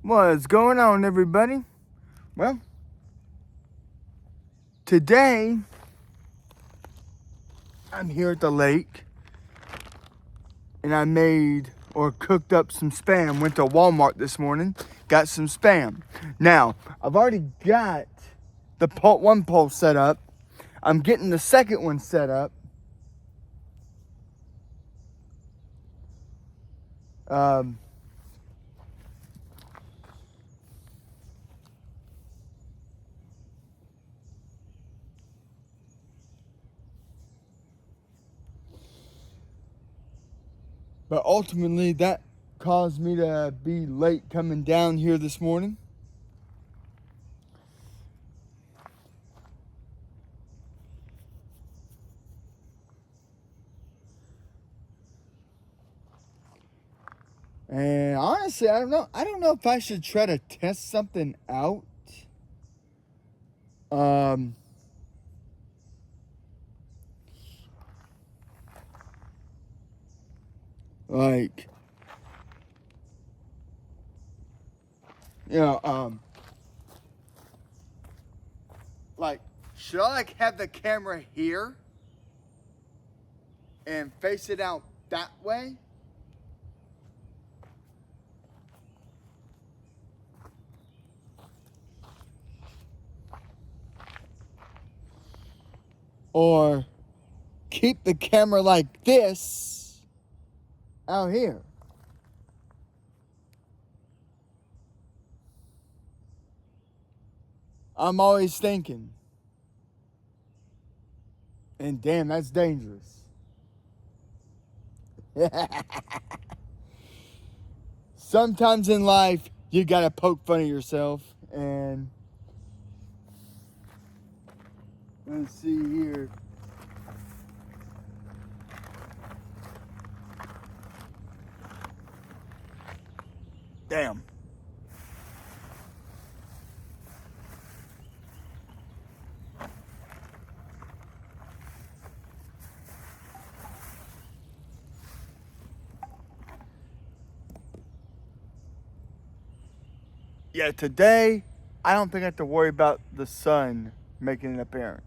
What's going on, everybody? Well, today I'm here at the lake and I made or cooked up some spam. Went to Walmart this morning, got some spam. Now, I've already got the one pole set up. I'm getting the second one set up. Um, but ultimately, that caused me to be late coming down here this morning. And honestly, I don't know. I don't know if I should try to test something out. Um, like, you know, like, should I like have the camera here and face it out that way? Or keep the camera like this out here? I'm always thinking. And damn, that's dangerous. Sometimes in life, you gotta poke fun of yourself. And let's see here. Damn. Yeah, today, I don't think I have to worry about the sun making an appearance.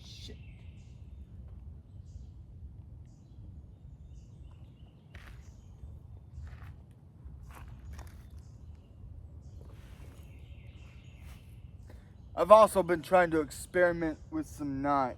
Shit. I've also been trying to experiment with some knots.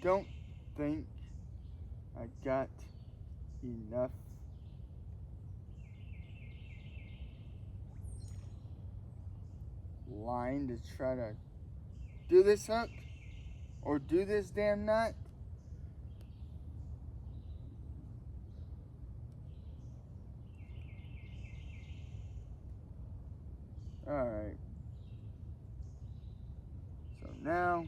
don't think I got enough line to try to do this hook or do this damn knot. Alright. So now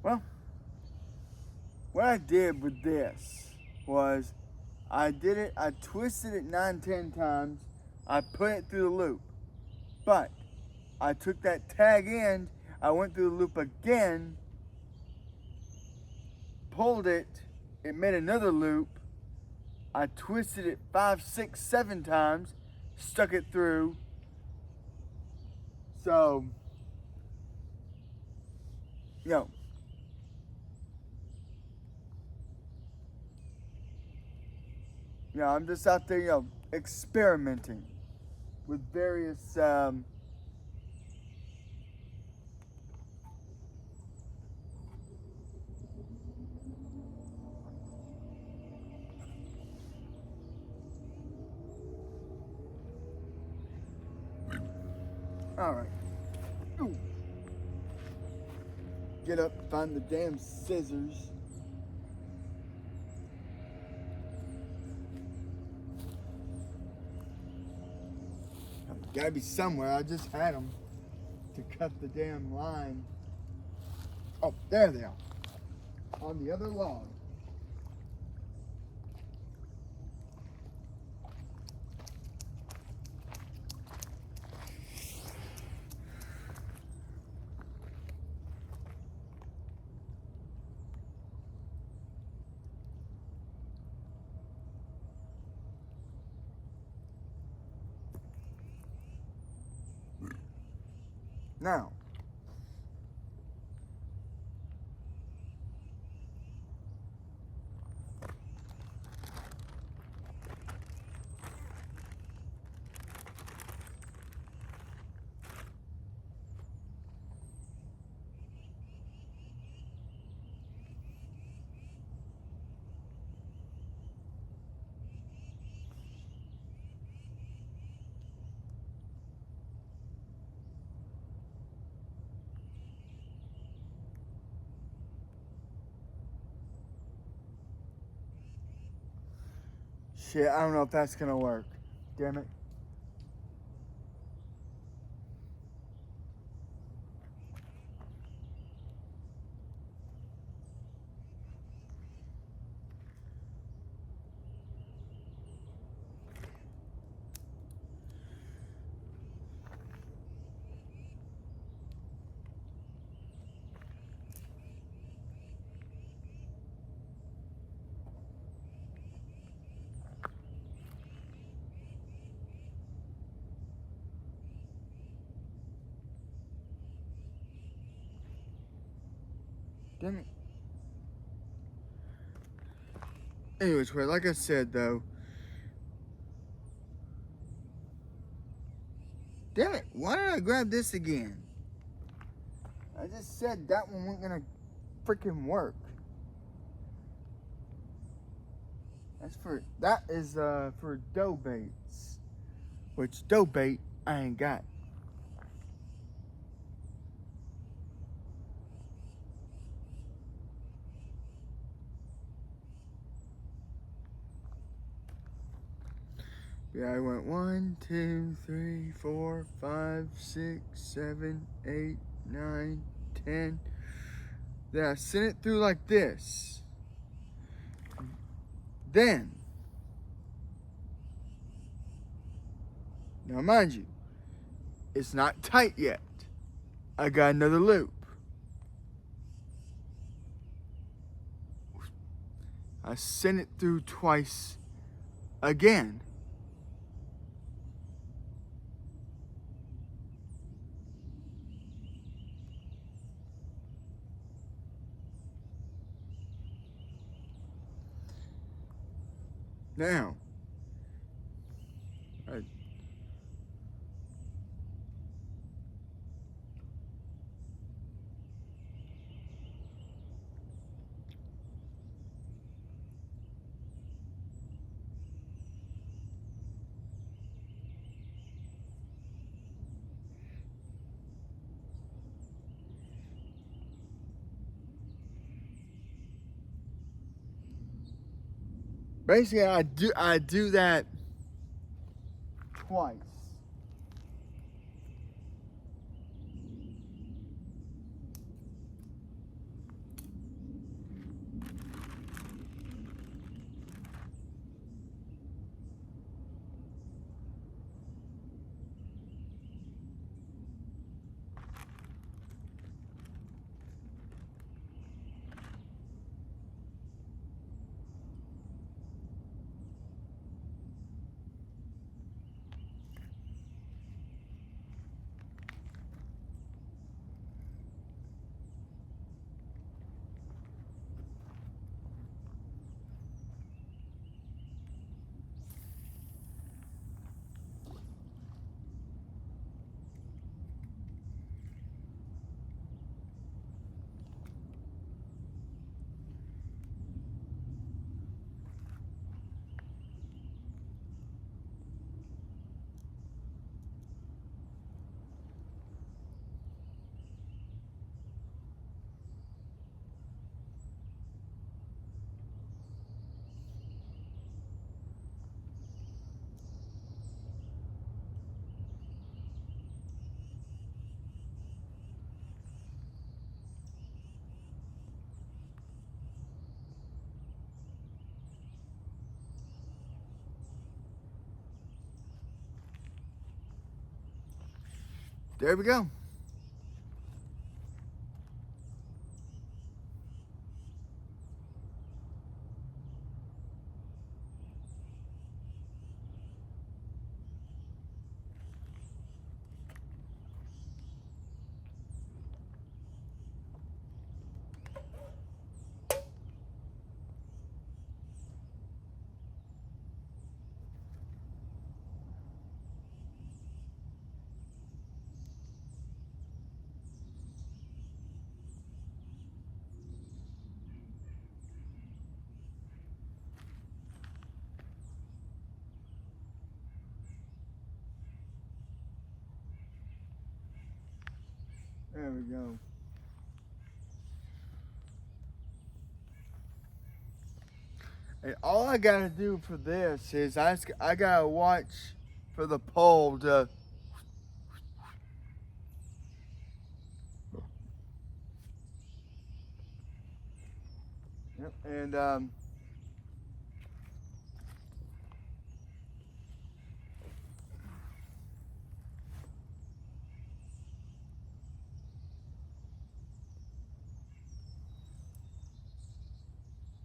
well, what I did with this was I twisted it 9-10 times, I put it through the loop, but I took that tag end, I went through the loop again, pulled it, it made another loop, I twisted it 5, 6, 7 times, stuck it through, so, you know, I'm just out there, experimenting with various, alright. Get up, find the damn scissors. Gotta be somewhere, I just had them to cut the damn line. Oh, there they are. On the other log. Now, shit, I don't know if that's gonna work. Damn it. Damn it. Anyways, well, like I said though. Damn it, why did I grab this again? I just said that one wasn't gonna freaking work. That is for dough baits. Which dough bait I ain't got. Yeah, I went 1, 2, 3, 4, 5, 6, 7, 8, 9, 10. Then I sent it through like this. Then, now mind you, it's not tight yet. I got another loop. I sent it through twice again. Now, basically I do that twice. There we go. There we go. And all I gotta do for this is I gotta watch for the pole to. Yep. And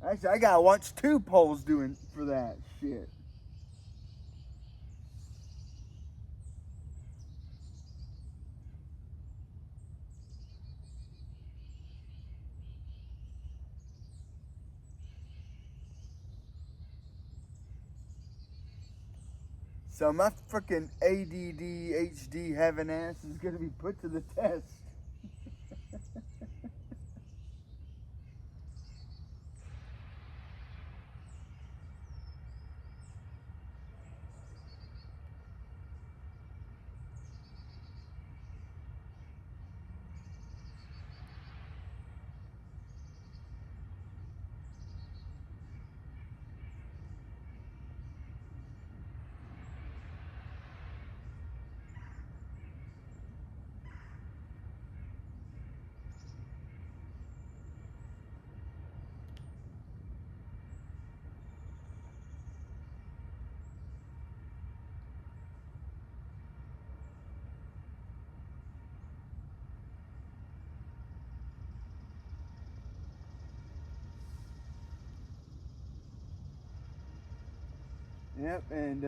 actually I gotta watch 2 poles doing for that shit. So my freaking ADD, having ass is going to be put to the test. Yep, and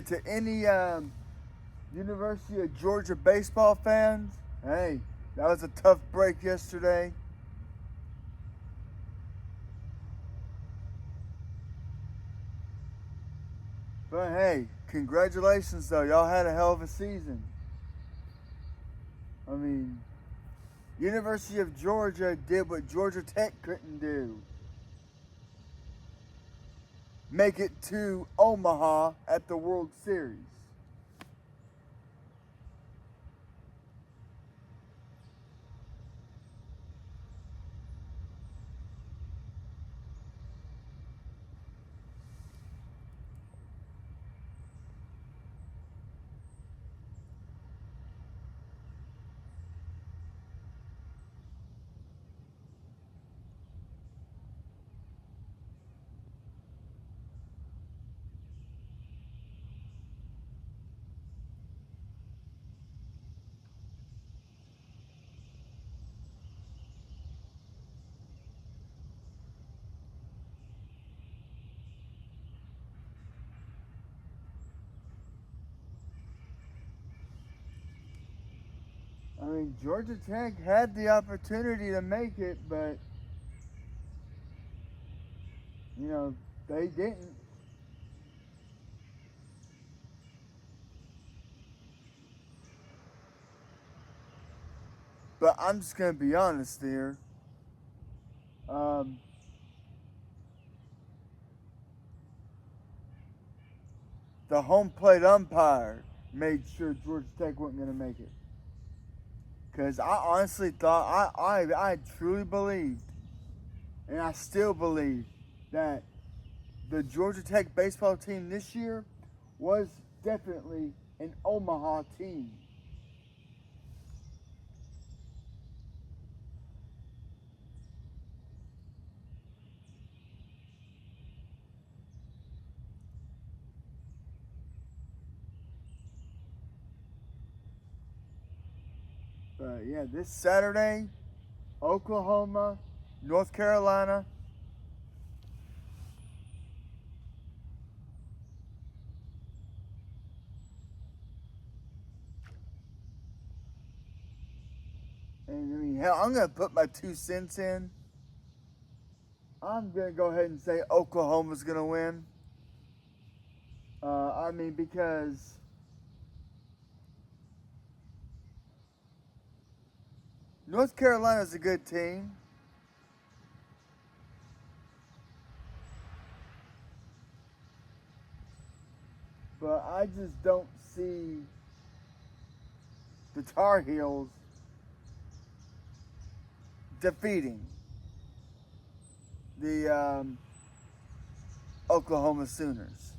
to any University of Georgia baseball fans, hey, that was a tough break yesterday. But hey, congratulations though, y'all had a hell of a season. I mean, University of Georgia did what Georgia Tech couldn't do. Make it to Omaha at the World Series. I mean, Georgia Tech had the opportunity to make it, but, they didn't. But I'm just going to be honest here. Um, the home plate umpire made sure Georgia Tech wasn't going to make it. Because I honestly thought, I truly believed, and I still believe, that the Georgia Tech baseball team this year was definitely an Omaha team. But yeah, this Saturday, Oklahoma, North Carolina. And I mean, hell, I'm going to put my 2 cents in. I'm going to go ahead and say Oklahoma's going to win. Because North Carolina's a good team. But I just don't see the Tar Heels defeating the Oklahoma Sooners.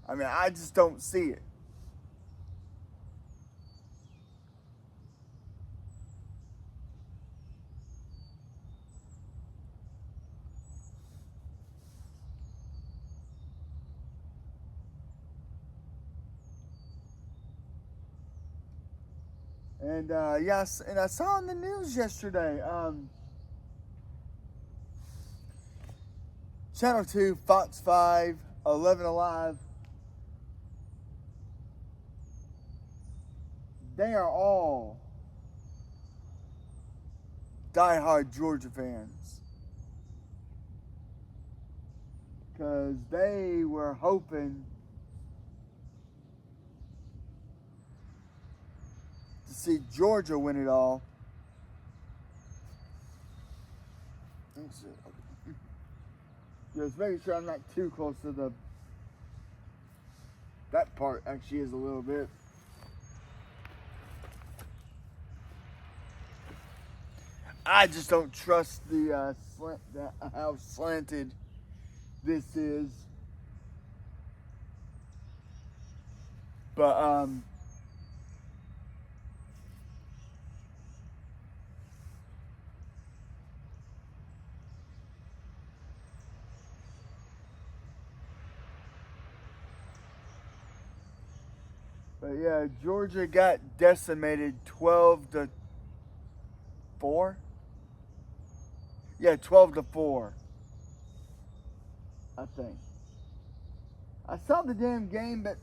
I mean, I just don't see it. And yes, and I saw on the news yesterday. Channel 2, Fox 5, 11 Alive. They are all diehard Georgia fans. Because they were hoping to see Georgia win it all. Just making sure I'm not too close to the. That part actually is a little bit. I just don't trust the how slanted this is. But yeah, Georgia got decimated 12-4. Yeah, 12-4. I think. I saw the damn game, but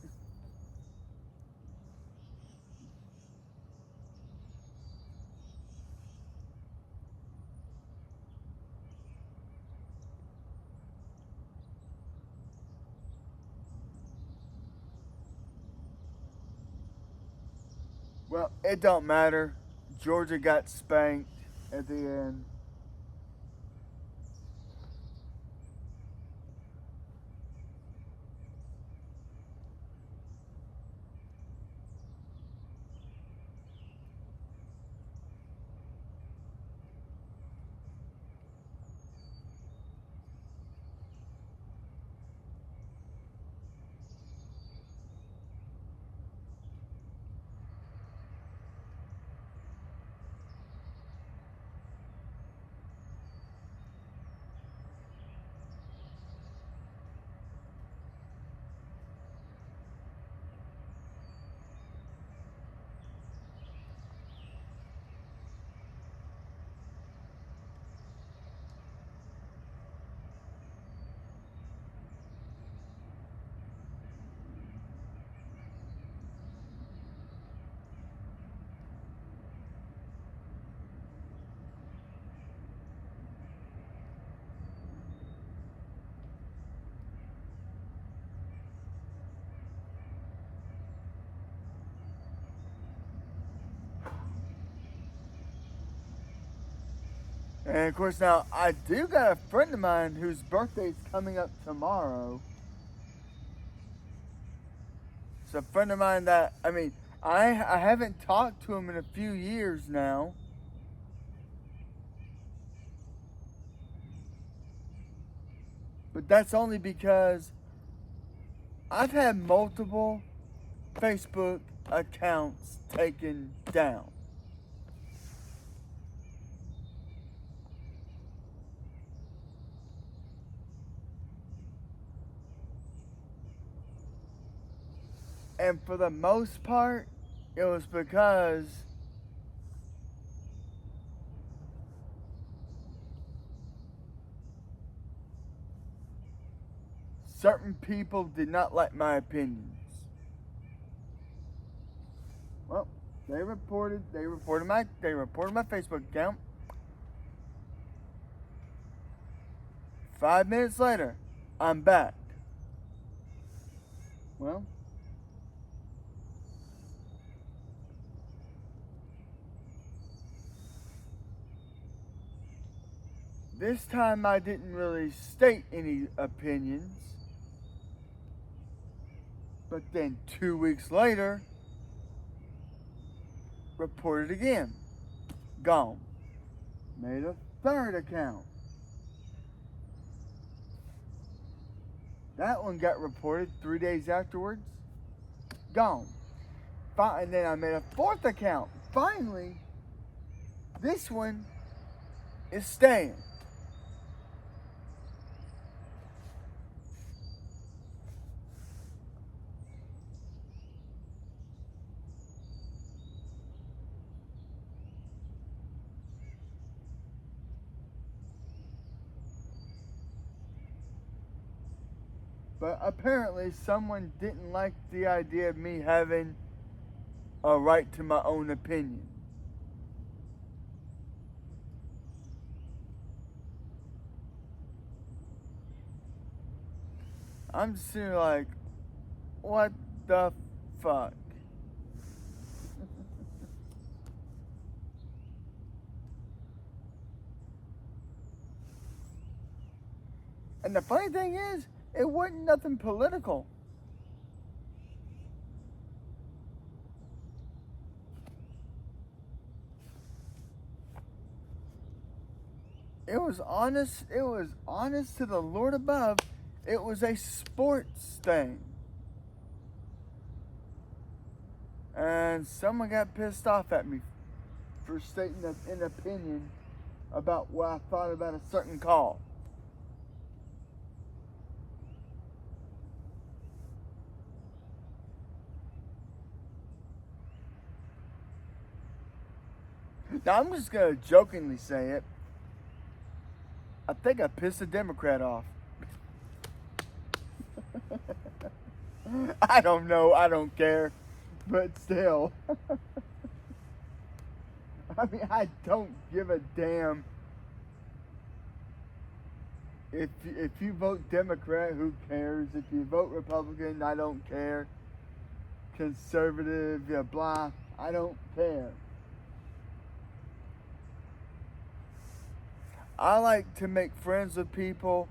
well, it don't matter. Georgia got spanked at the end. And of course, now I do got a friend of mine whose birthday's coming up tomorrow. It's a friend of mine that I haven't talked to him in a few years now. But that's only because I've had multiple Facebook accounts taken down. And for the most part, it was because certain people did not like my opinions. Well, they reported my Facebook account. 5 minutes later, I'm back. Well, this time I didn't really state any opinions. But then 2 weeks later, reported again. Gone. Made a third account. That one got reported 3 days afterwards. Gone. And then I made a fourth account. Finally, this one is staying. But apparently someone didn't like the idea of me having a right to my own opinion. I'm just sitting here like, what the fuck? And the funny thing is, it wasn't nothing political. It was honest. It was honest to the Lord above. It was a sports thing. And someone got pissed off at me for stating an opinion about what I thought about a certain call. Now, I'm just going to jokingly say it. I think I pissed a Democrat off. I don't know. I don't care. But still. I mean, I don't give a damn. If you vote Democrat, who cares? If you vote Republican, I don't care. Conservative, yeah, blah, I don't care. I like to make friends with people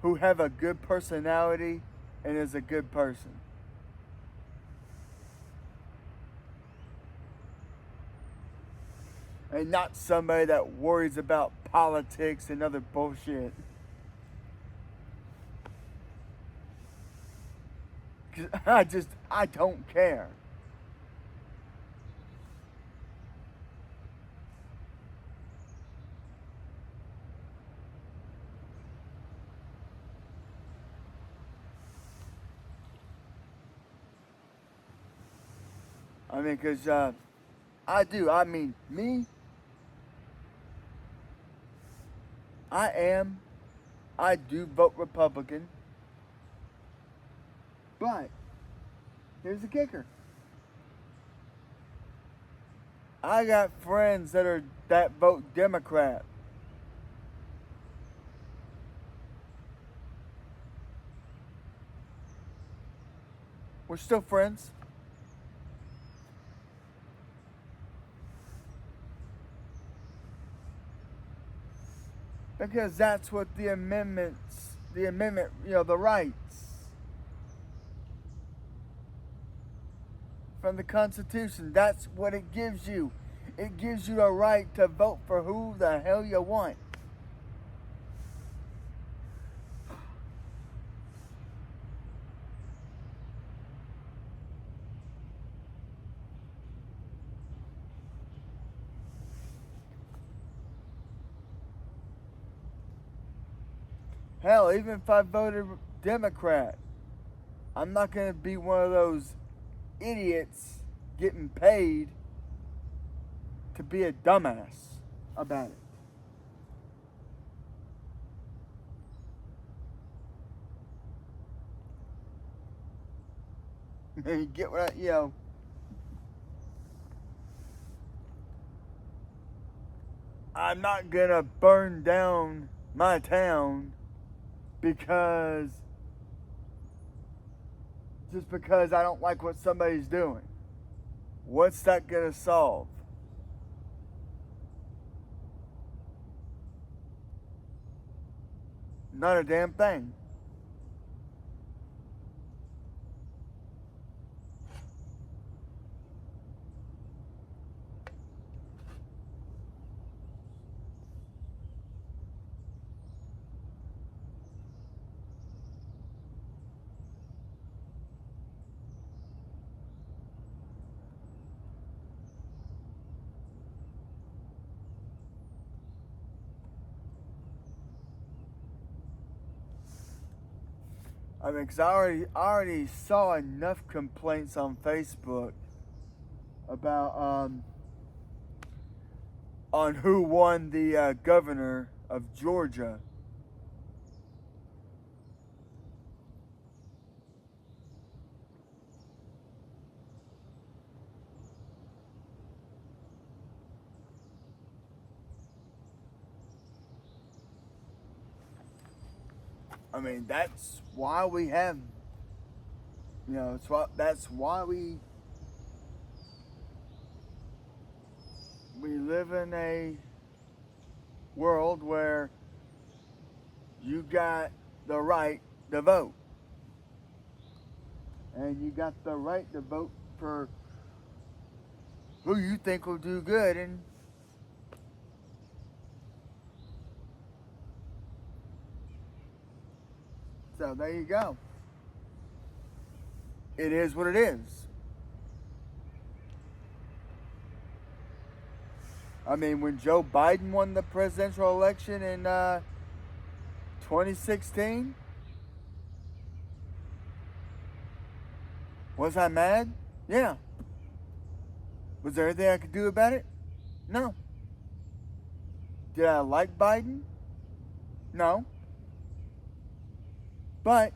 who have a good personality and is a good person. And not somebody that worries about politics and other bullshit. 'Cause I don't care. I mean, because I do. I mean, me, I do vote Republican. But here's the kicker. I got friends that vote Democrat. We're still friends. Because that's what the amendment, the rights from the Constitution, that's what it gives you. It gives you a right to vote for who the hell you want. Hell, even if I voted Democrat, I'm not going to be one of those idiots getting paid to be a dumbass about it. You get what I'm not going to burn down my town because I don't like what somebody's doing. What's that gonna solve? Not a damn thing. I mean, 'cause I already saw enough complaints on Facebook about on who won the governor of Georgia. I mean, that's why we have, that's why we live in a world where you got the right to vote. And you got the right to vote for who you think will do good. And so there you go. It is what it is. I mean, when Joe Biden won the presidential election in 2016, was I mad? Yeah. Was there anything I could do about it? No. Did I like Biden? No. But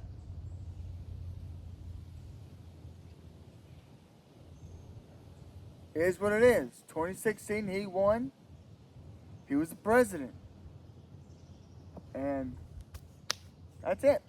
it is what it is. 2016, he won. He was the president. And that's it.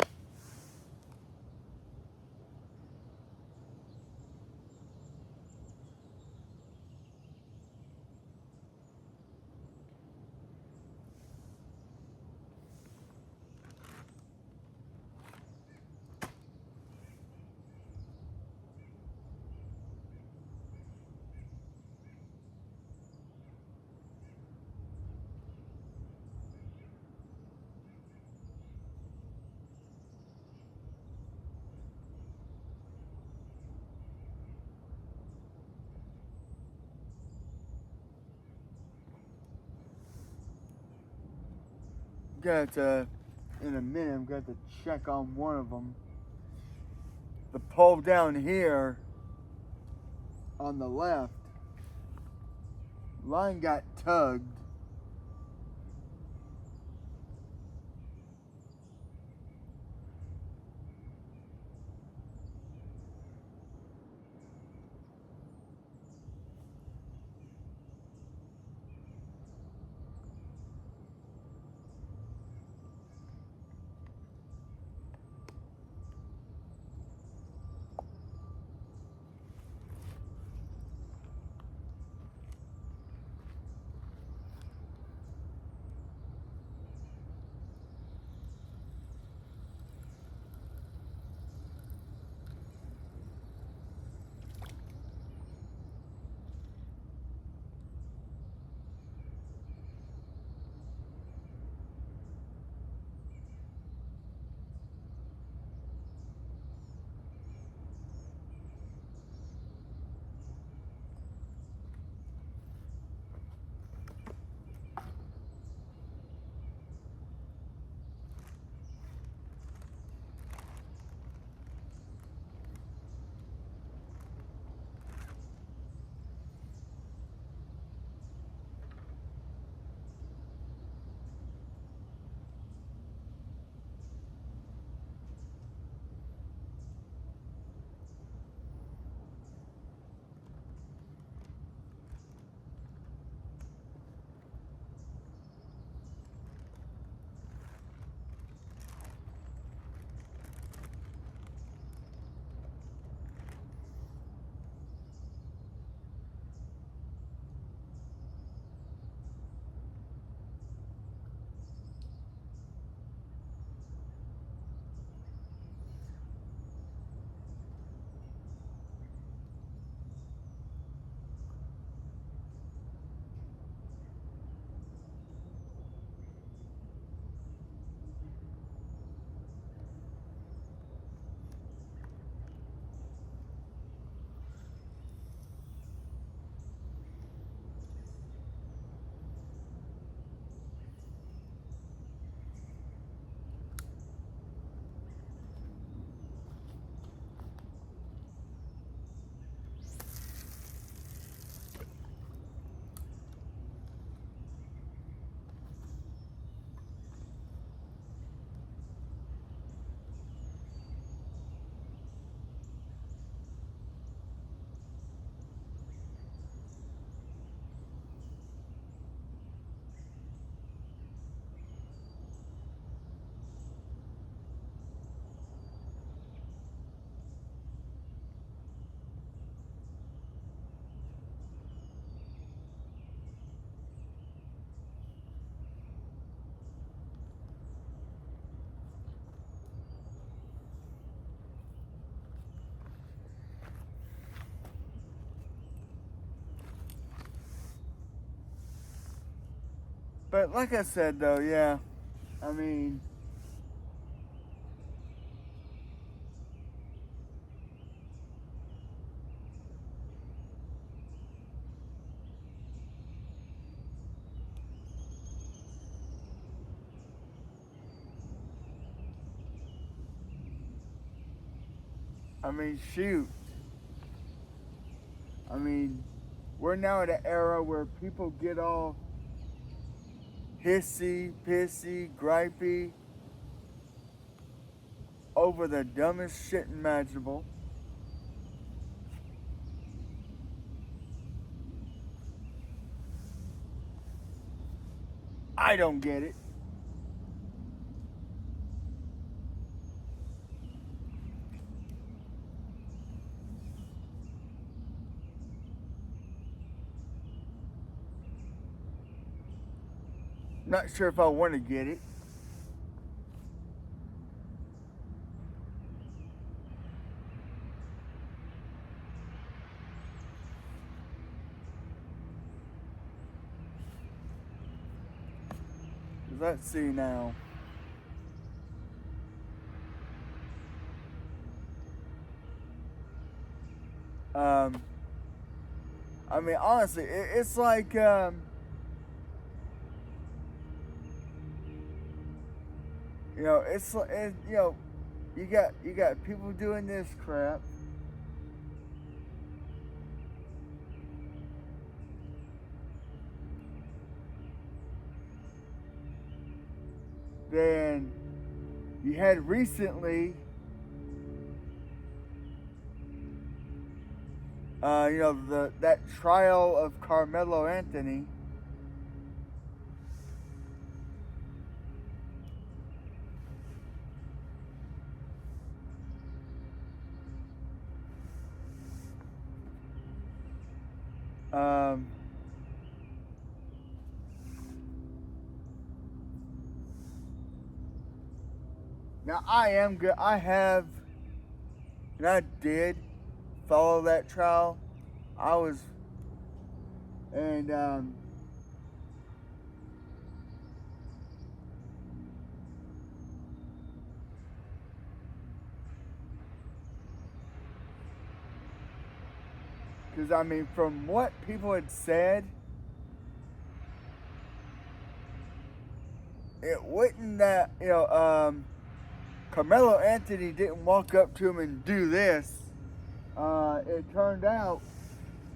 Got to, in a minute, I'm going to check on one of them. The pole down here on the left, line got tugged. But like I said, though, yeah, I mean, shoot. I mean, we're now at an era where people get all hissy, pissy, gripey over the dumbest shit imaginable. I don't get it. Not sure if I want to get it. Let's see now. I mean, honestly, it's like, you know, you know, you got people doing this crap. Then you had recently, you know, that trial of Carmelo Anthony. Now I am good. I have, and I did follow that trial. I was, and because I mean, from what people had said, it wasn't that, you know, Carmelo Anthony didn't walk up to him and do this. It turned out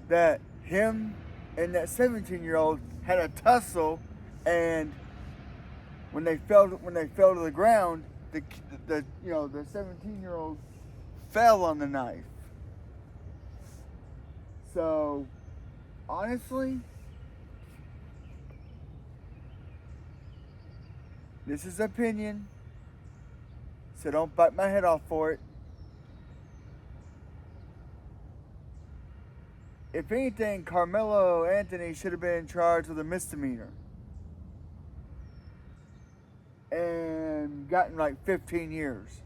that him and that 17-year-old had a tussle, and when they fell to the ground, the 17-year-old fell on the knife. So honestly, this is opinion, so don't bite my head off for it. If anything, Carmelo Anthony should have been charged with a misdemeanor and gotten like 15 years.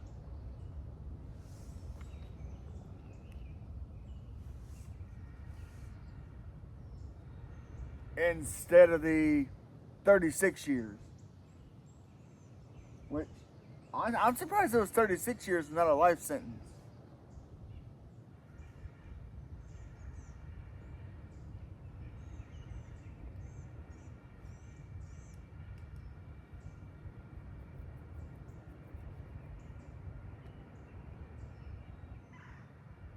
Instead of the 36 years. Which, I'm surprised it was 36 years and not a life sentence.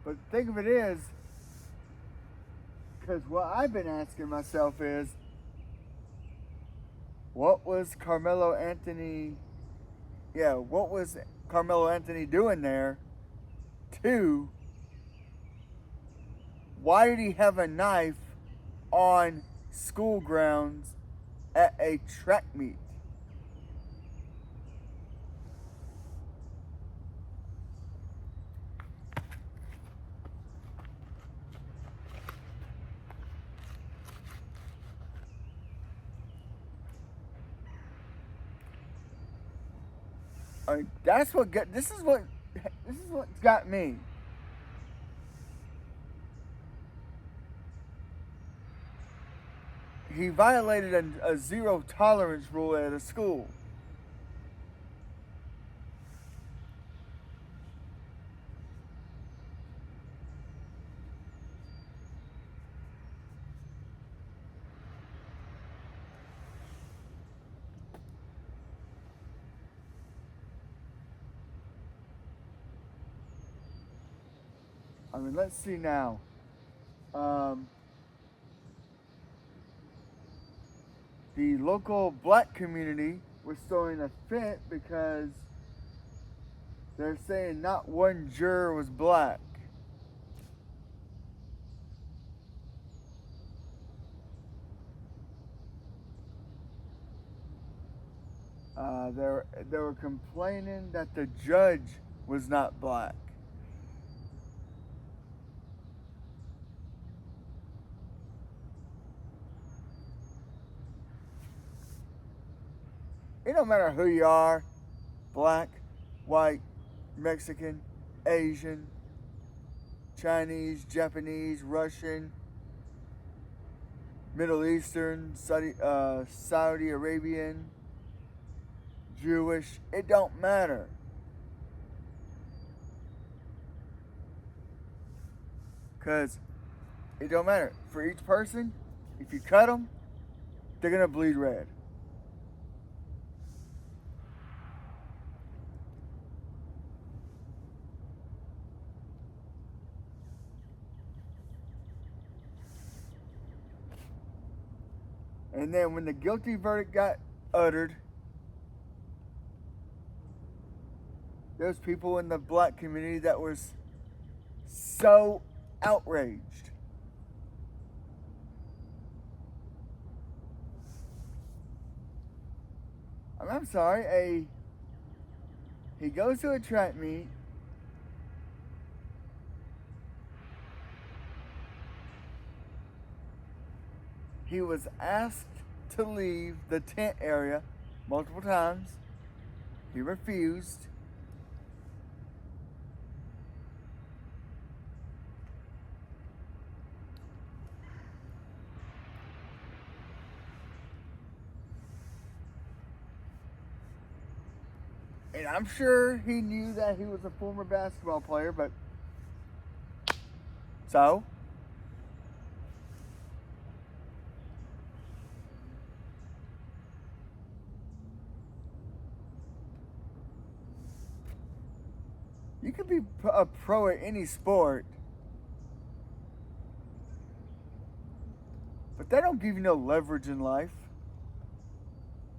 But the thing of it is, because what I've been asking myself is, what was Carmelo Anthony doing there? 2, why did he have a knife on school grounds at a track meet? I mean, this is what's got me. he violated a zero tolerance rule at a school. I mean, let's see now. The local black community was throwing a fit because they're saying not one juror was black. They were complaining that the judge was not black. It don't matter who you are, black, white, Mexican, Asian, Chinese, Japanese, Russian, Middle Eastern, Saudi Arabian, Jewish. It don't matter. Because it don't matter. For each person, if you cut them, they're going to bleed red. And then when the guilty verdict got uttered, there's people in the black community that was so outraged. I'm sorry, he goes to a track meet. He was asked to leave the tent area multiple times. He refused. And I'm sure he knew that he was a former basketball player, but so? You could be a pro at any sport, but that don't give you no leverage in life.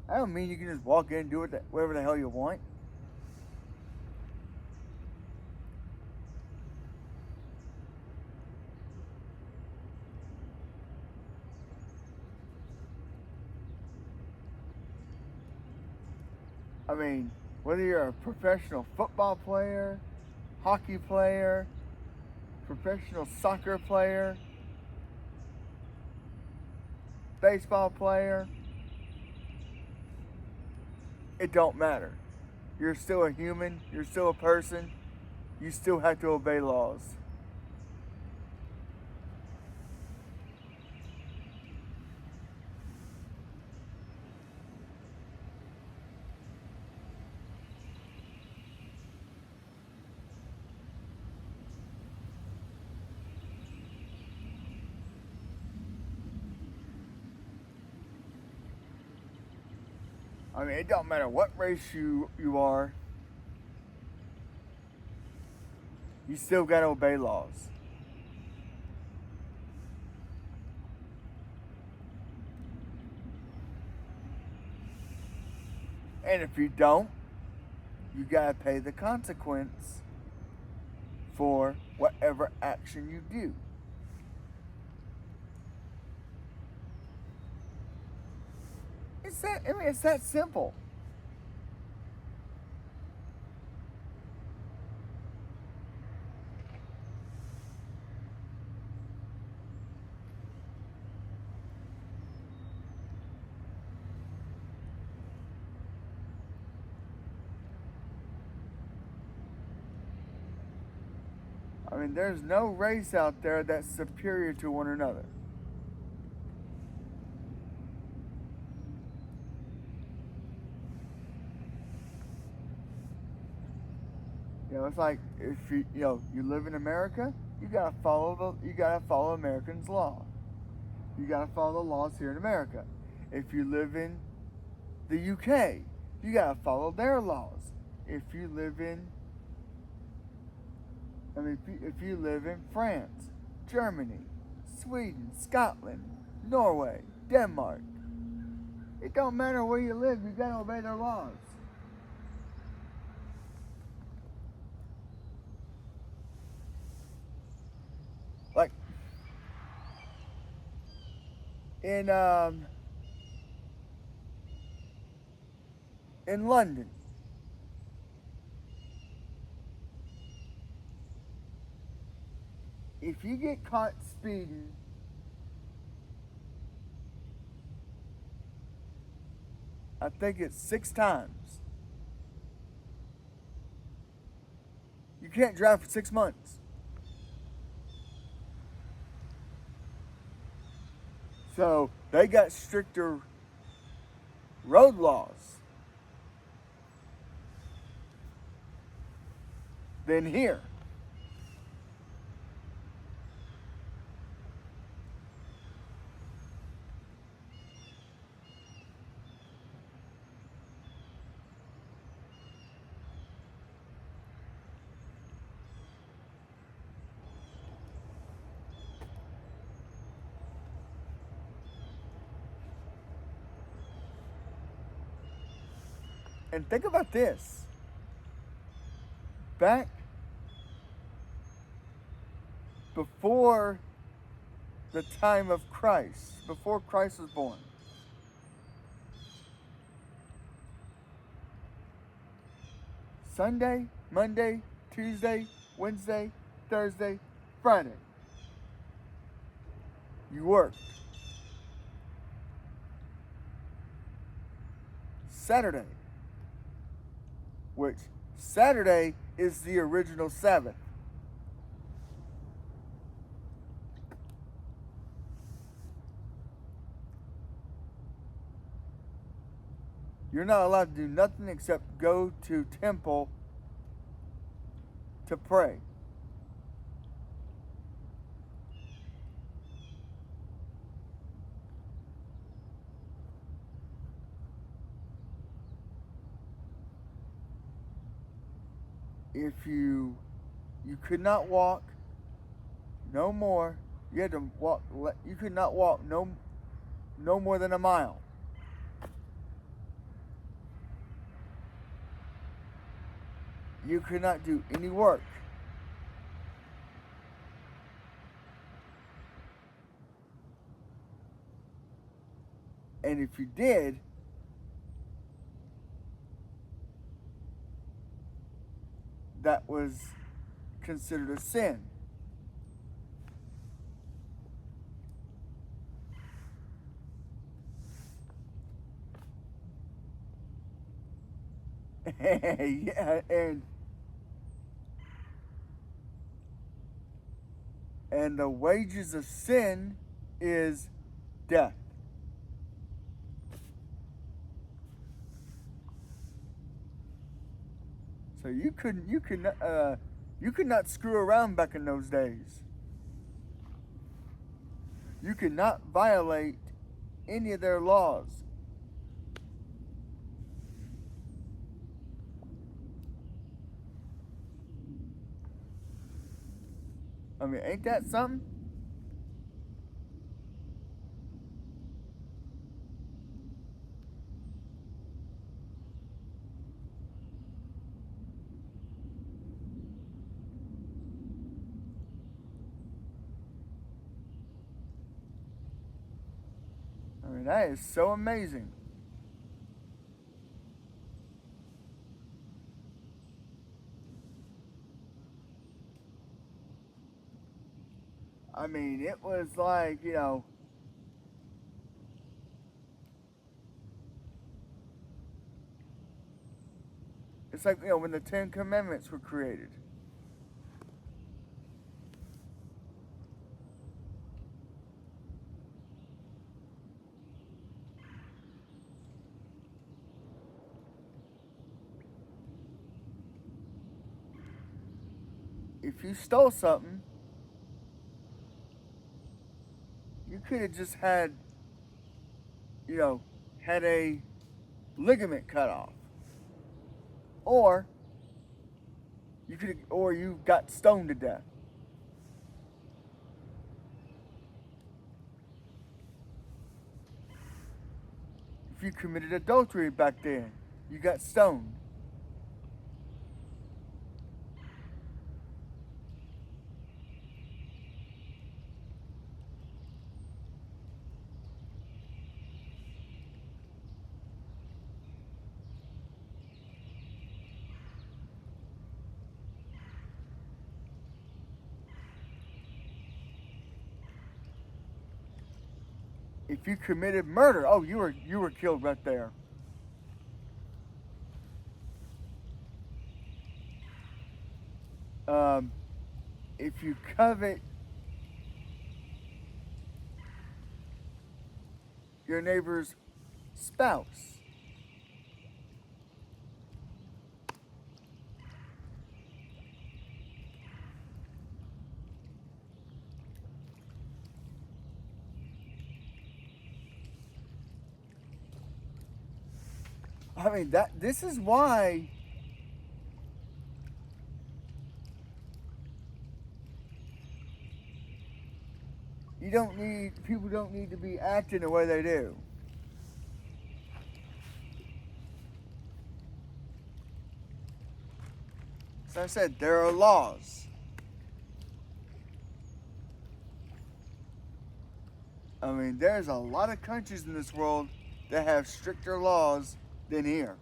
I don't mean you can just walk in and do whatever the hell you want. I mean, whether you're a professional football player, hockey player, professional soccer player, baseball player, it don't matter. You're still a human, you're still a person, you still have to obey laws. I mean, it don't matter what race you are, you still gotta obey laws. And if you don't, you gotta pay the consequence for whatever action you do. It's that simple. I mean, there's no race out there that's superior to one another. You know, it's like if you live in America, you gotta follow Americans' law. You gotta follow the laws here in America. If you live in the UK, you gotta follow their laws. If you live in, if you live in France, Germany, Sweden, Scotland, Norway, Denmark, it don't matter where you live, you gotta obey their laws. Like in London, if you get caught speeding, I think it's 6 times, you can't drive for 6 months. So they got stricter road laws than here. And think about this. Back before the time of Christ, before Christ was born, Sunday, Monday, Tuesday, Wednesday, Thursday, Friday, you worked. Saturday, which Saturday is the original Sabbath. You're not allowed to do nothing except go to temple to pray. If you could not walk no more, you had to walk, you could not walk no more than a mile. You could not do any work. And if you did, that was considered a sin. Yeah, and the wages of sin is death. So you could not screw around back in those days. You could not violate any of their laws. I mean, ain't that something? I mean, that is so amazing. I mean, it was like, it's like, when the 10 Commandments were created. if you stole something, you could have just had, you know, had a ligament cut off. Or you got stoned to death. If you committed adultery back then, you got stoned. If you committed murder, oh, you were killed right there. If you covet your neighbor's spouse, I mean this is why people don't need to be acting the way they do. As I said, there are laws. I mean, there's a lot of countries in this world that have stricter laws than here.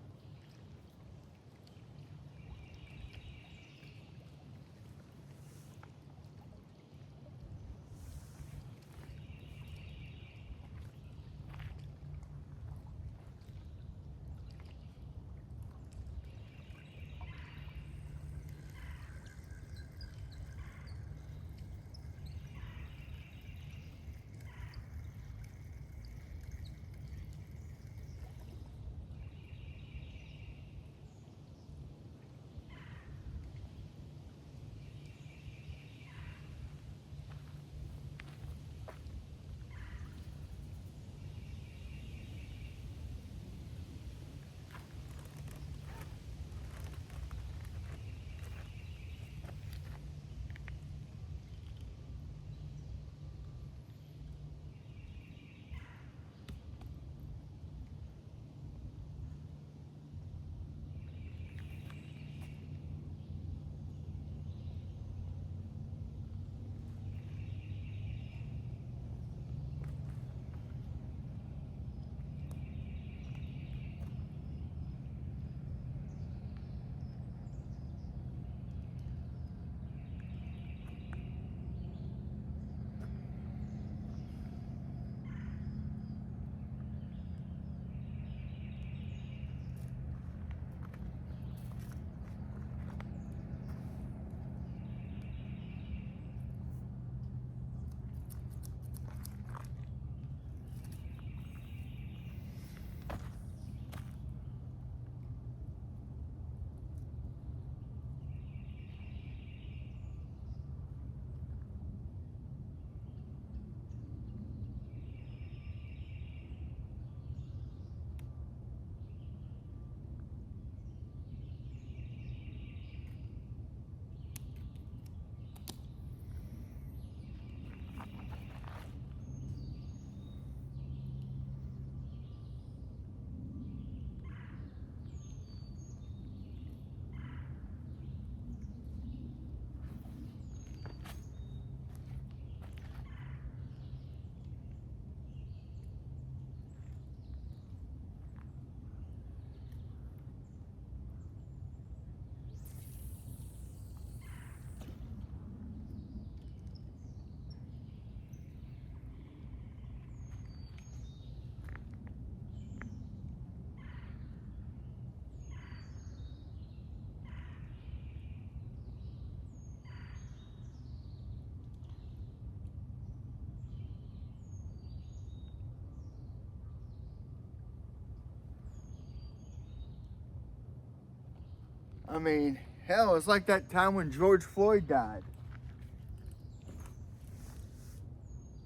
I mean, Hell, it's like that time when George Floyd died.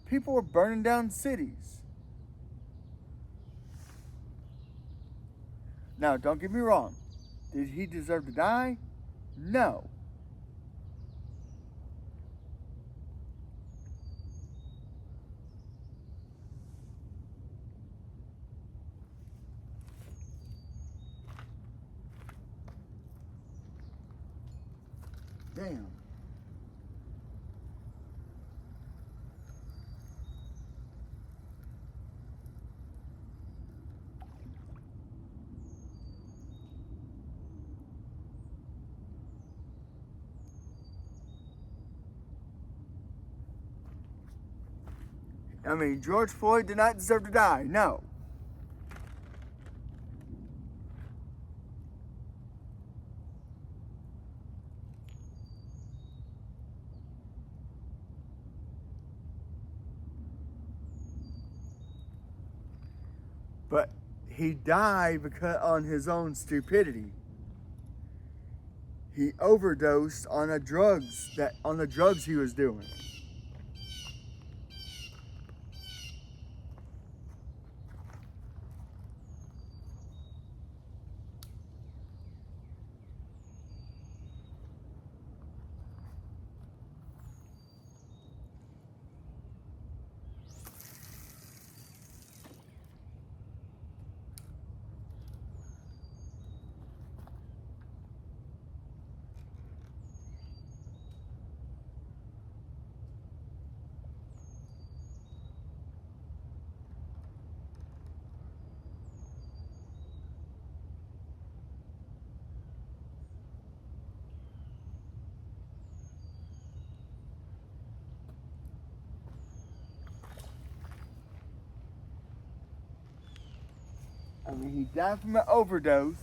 People were burning down cities. Now, don't get me wrong. Did he deserve to die? No. Damn. I mean, George Floyd did not deserve to die. No. But he died because on his own stupidity. He overdosed on the drugs he was doing. I mean, he died from an overdose.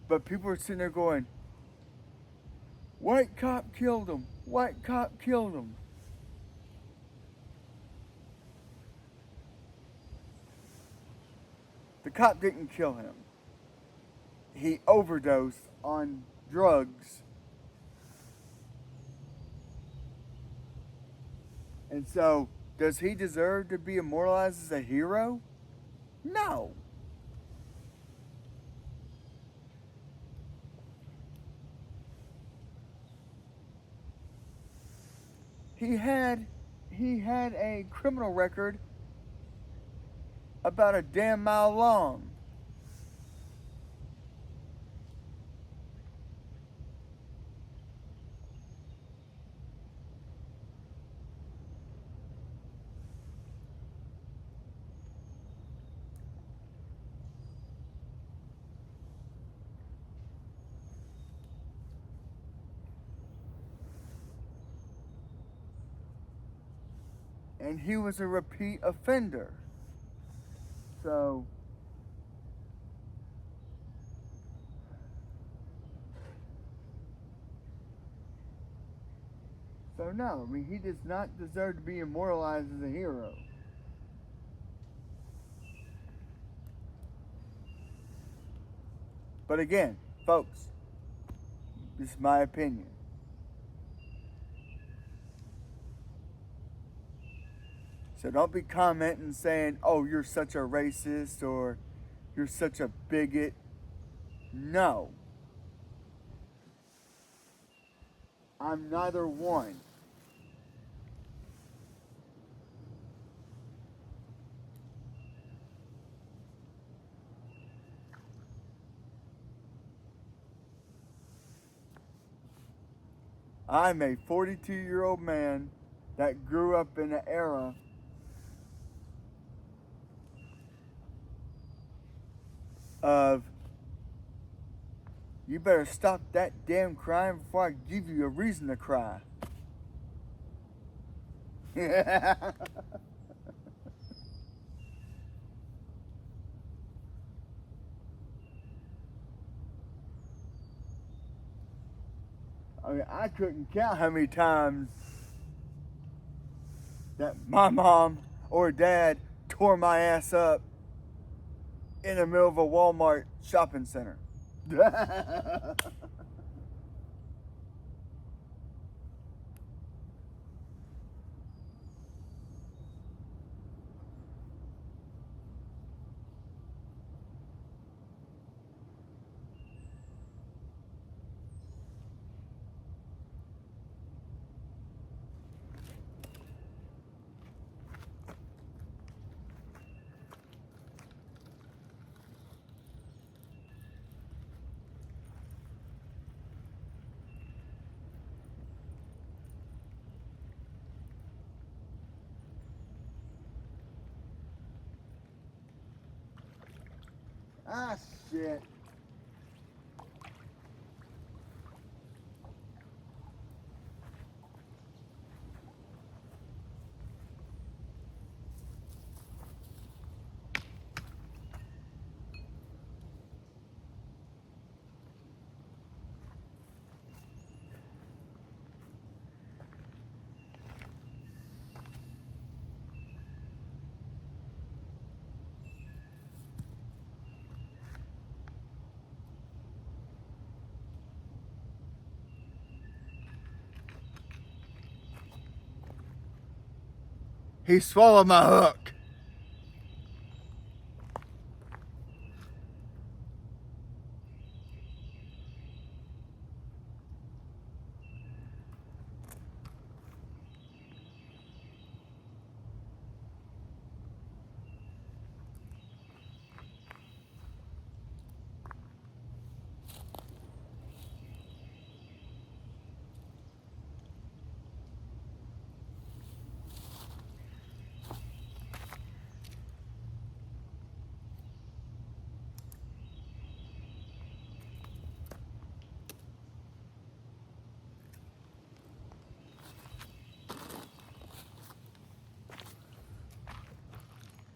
But people are sitting there going, white cop killed him. White cop killed him. The cop didn't kill him. He overdosed on drugs. And so, does he deserve to be immortalized as a hero? No. He had a criminal record about a damn mile long. And he was a repeat offender. So no, I mean, he does not deserve to be immortalized as a hero. But again, folks, this is my opinion. So don't be commenting saying, oh, you're such a racist or you're such a bigot. No. I'm neither one. I'm a 42-year-old man that grew up in an era of, you better stop that damn crying before I give you a reason to cry. I mean, I couldn't count how many times that my mom or dad tore my ass up in the middle of a Walmart shopping center. Ah, shit. He swallowed my hook.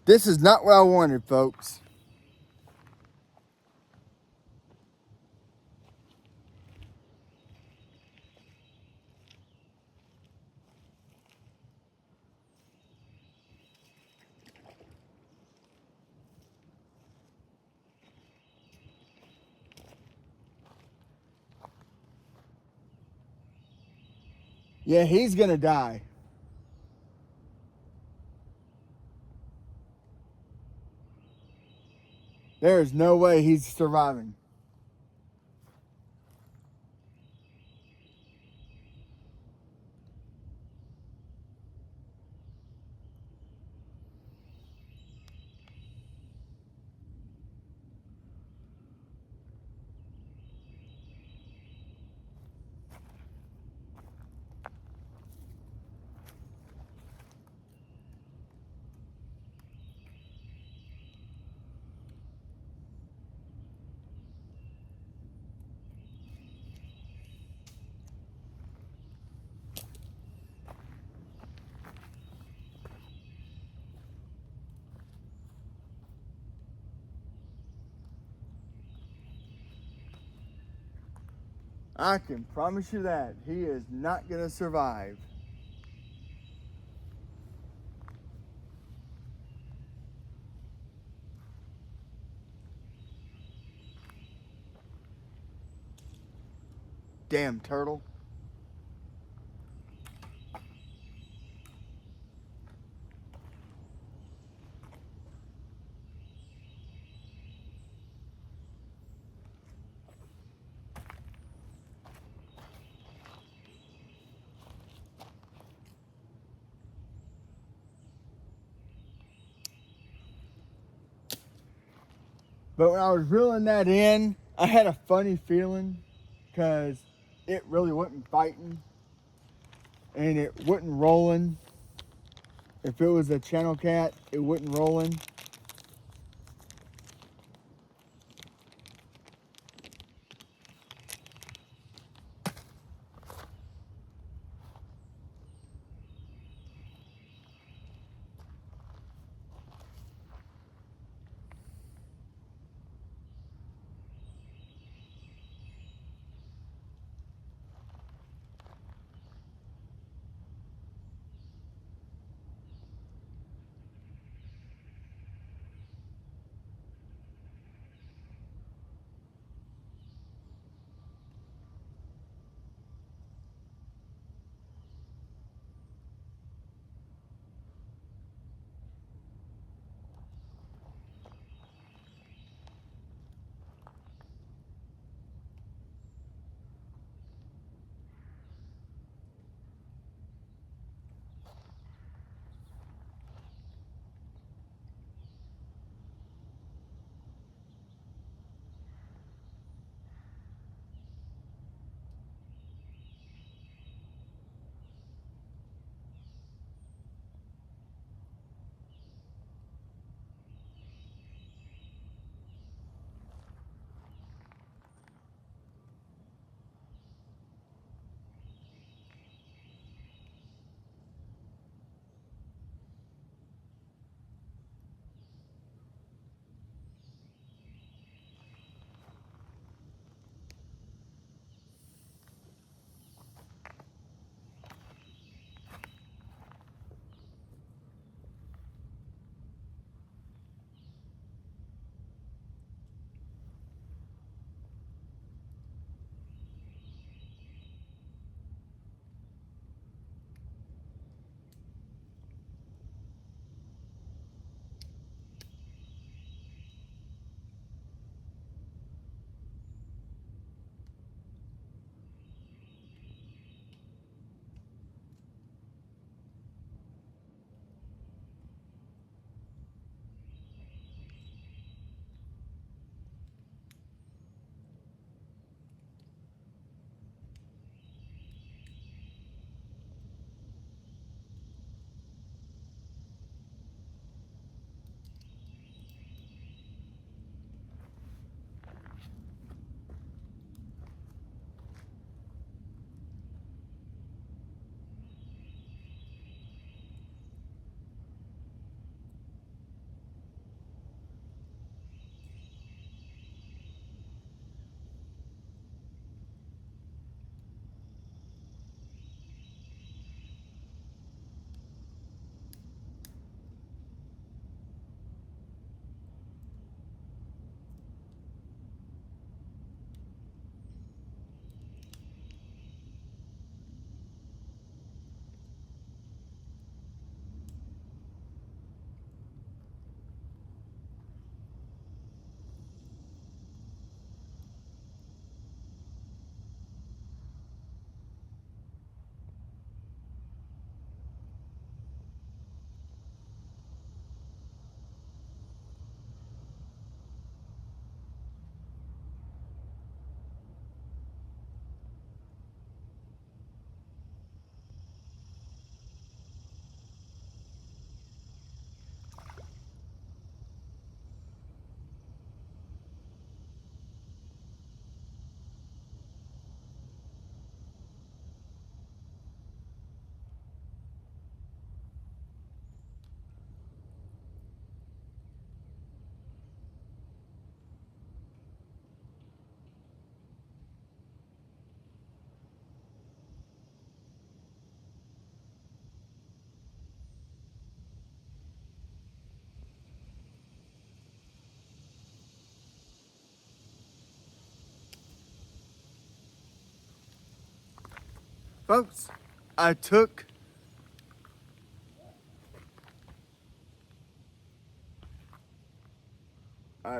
This is not what I wanted, folks. Yeah, he's gonna die. There is no way he's surviving. I can promise you that. He is not gonna survive. Damn turtle. But when I was reeling that in, I had a funny feeling because it really wasn't fighting and it wasn't rolling. If it was a channel cat, it wasn't rolling. Folks, I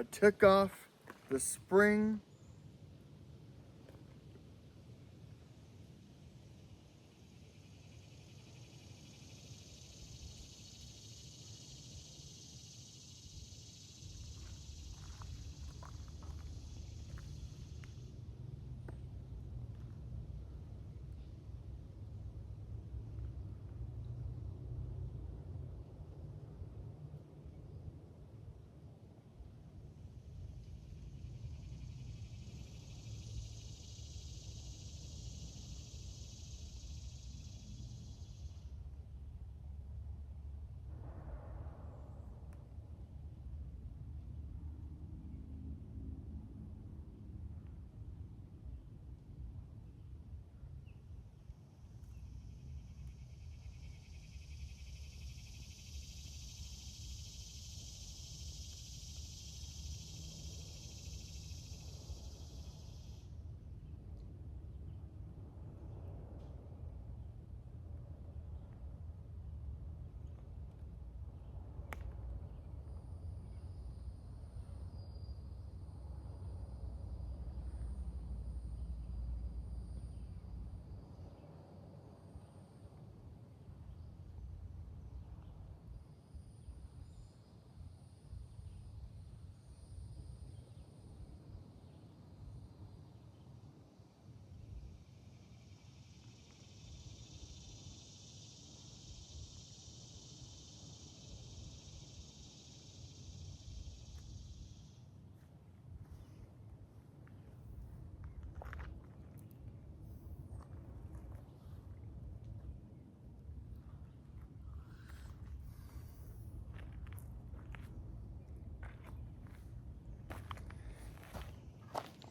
took off the spring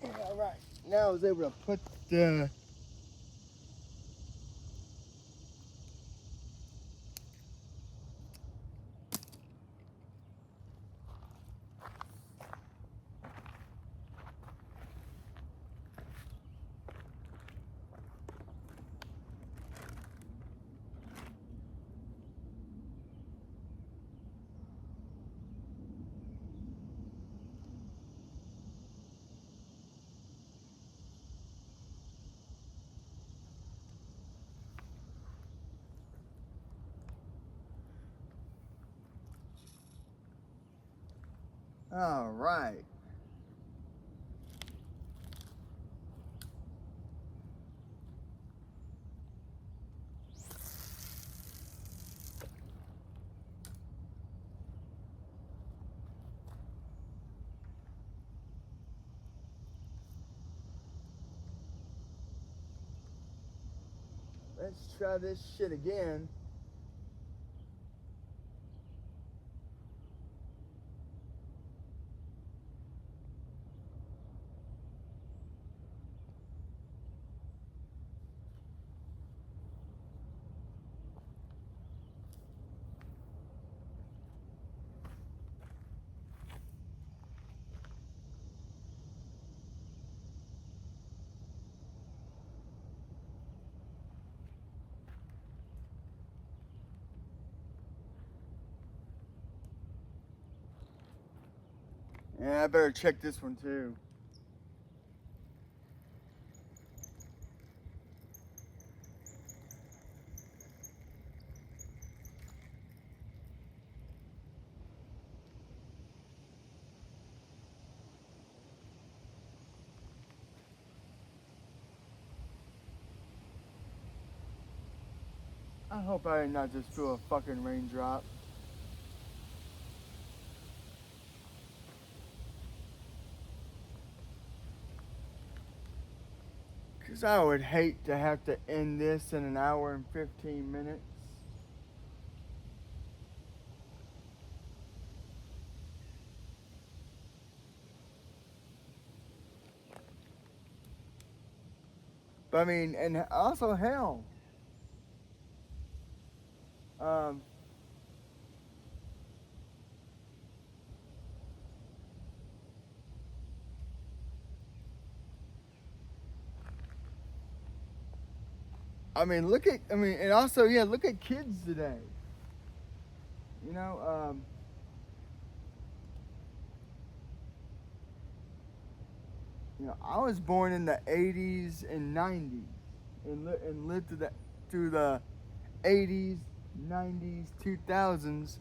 Yeah, right. Now I was able to put the all right. Let's try this shit again. Yeah, I better check this one too. I hope I did not just feel a fucking raindrop. Because I would hate to have to end this in an hour and 15 minutes. But I mean, and also hell. Um, I mean, and also, yeah, look at kids today. You know, I was born in the 80s and 90s and lived through the 80s, 90s, 2000s.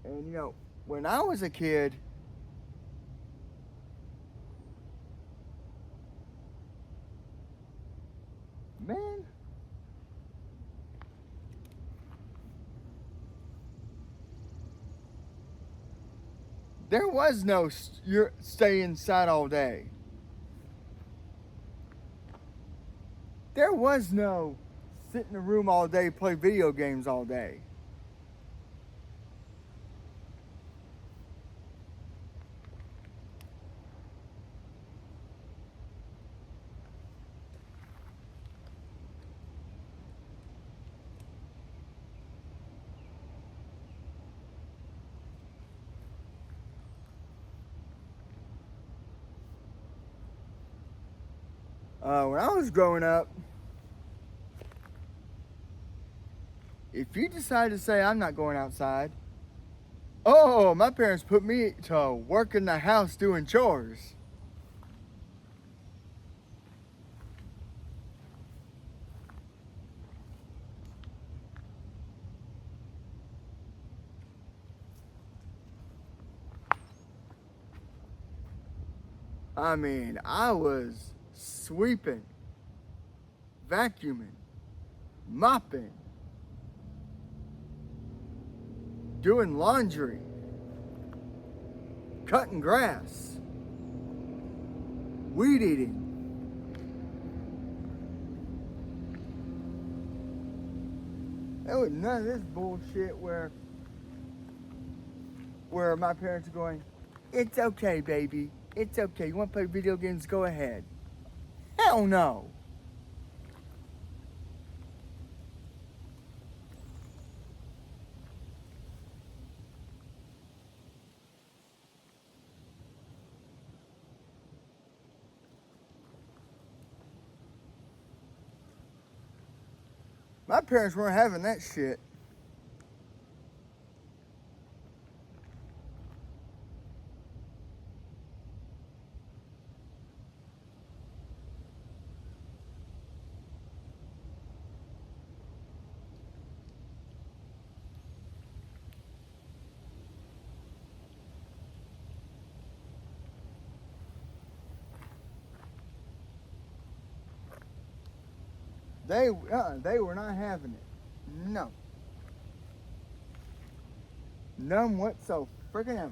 And, when I was a kid, man, there was no stay inside all day. There was no sit in a room all day, play video games all day. When I was growing up, if you decide to say I'm not going outside, oh, my parents put me to work in the house doing chores. I mean, I was sweeping, vacuuming, mopping, doing laundry, cutting grass, weed eating. There was none of this bullshit where my parents are going, it's okay, baby. It's okay. You want to play video games? Go ahead. Hell no. My parents weren't having that shit. They were not having it. No. None whatsoever. Freaking ever.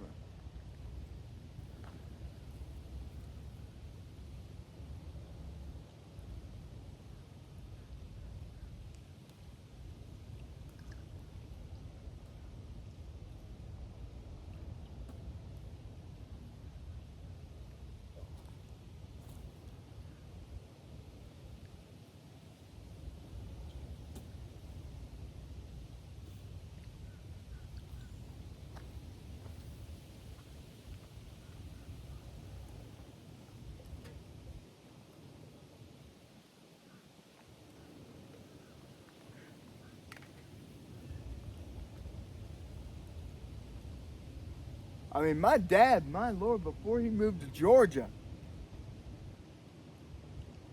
I mean, my dad, my lord, before he moved to Georgia,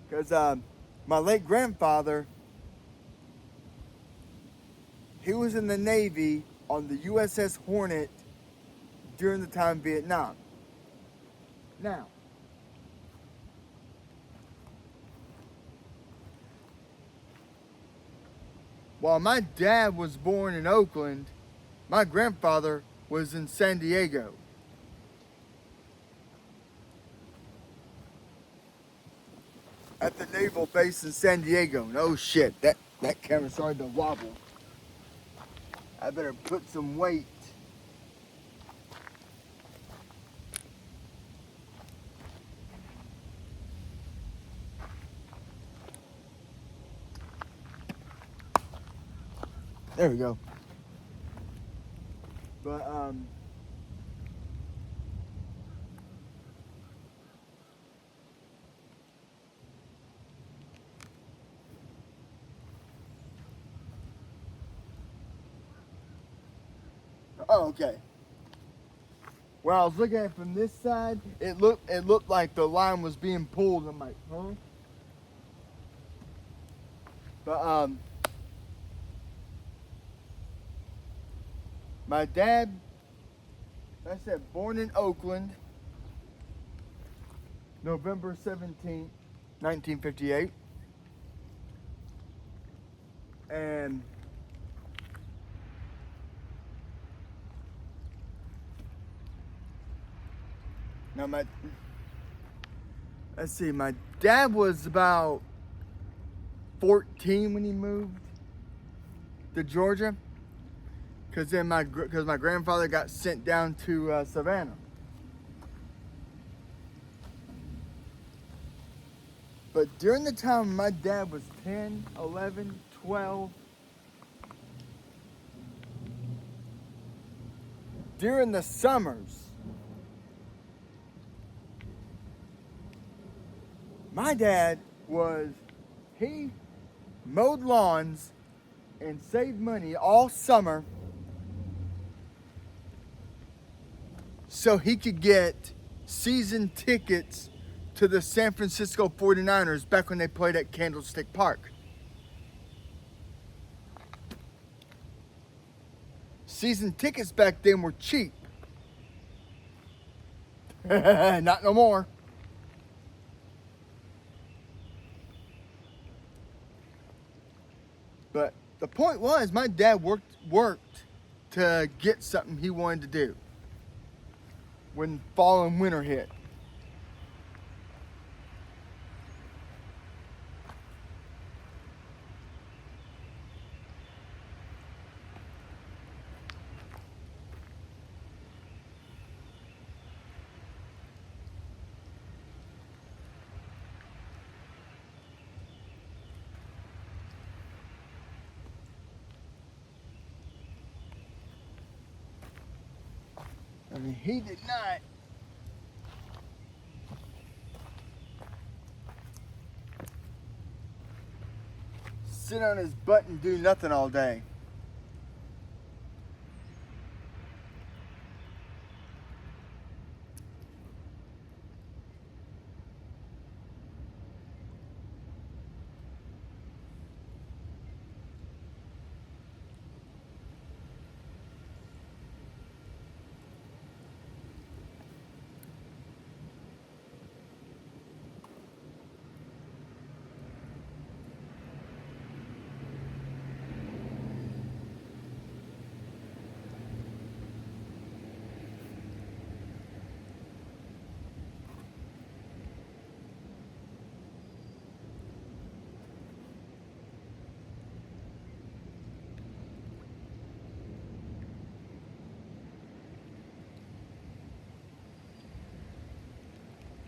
because my late grandfather, he was in the Navy on the USS Hornet during the time of Vietnam. Now, while my dad was born in Oakland, my grandfather was in San Diego. At the naval base in San Diego. And oh shit, that camera started to wobble. I better put some weight. There we go. But Oh, okay. When I was looking at it from this side, it looked like the line was being pulled. I'm like, huh? But my dad, like I said, born in Oakland, November 17th, 1958. And now let's see, my dad was about 14 when he moved to Georgia, because my grandfather got sent down to Savannah. But during the time my dad was 10, 11, 12, during the summers, my dad he mowed lawns and saved money all summer so he could get season tickets to the San Francisco 49ers back when they played at Candlestick Park. Season tickets back then were cheap. Not no more. But the point was, my dad worked to get something he wanted to do when fall and winter hit. I mean, he did not sit on his butt and do nothing all day.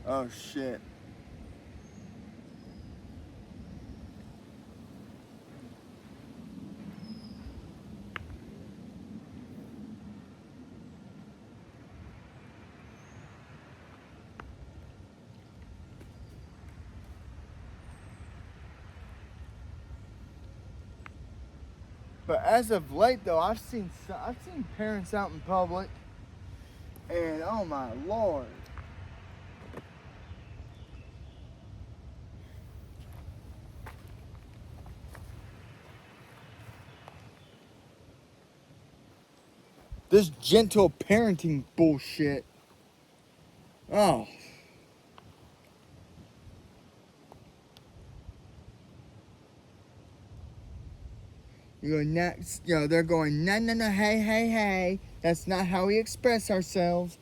Oh shit. But as of late, though, I've seen parents out in public, and oh my lord, this gentle parenting bullshit. Oh, they're going, no, no, no, hey, hey, hey. That's not how we express ourselves.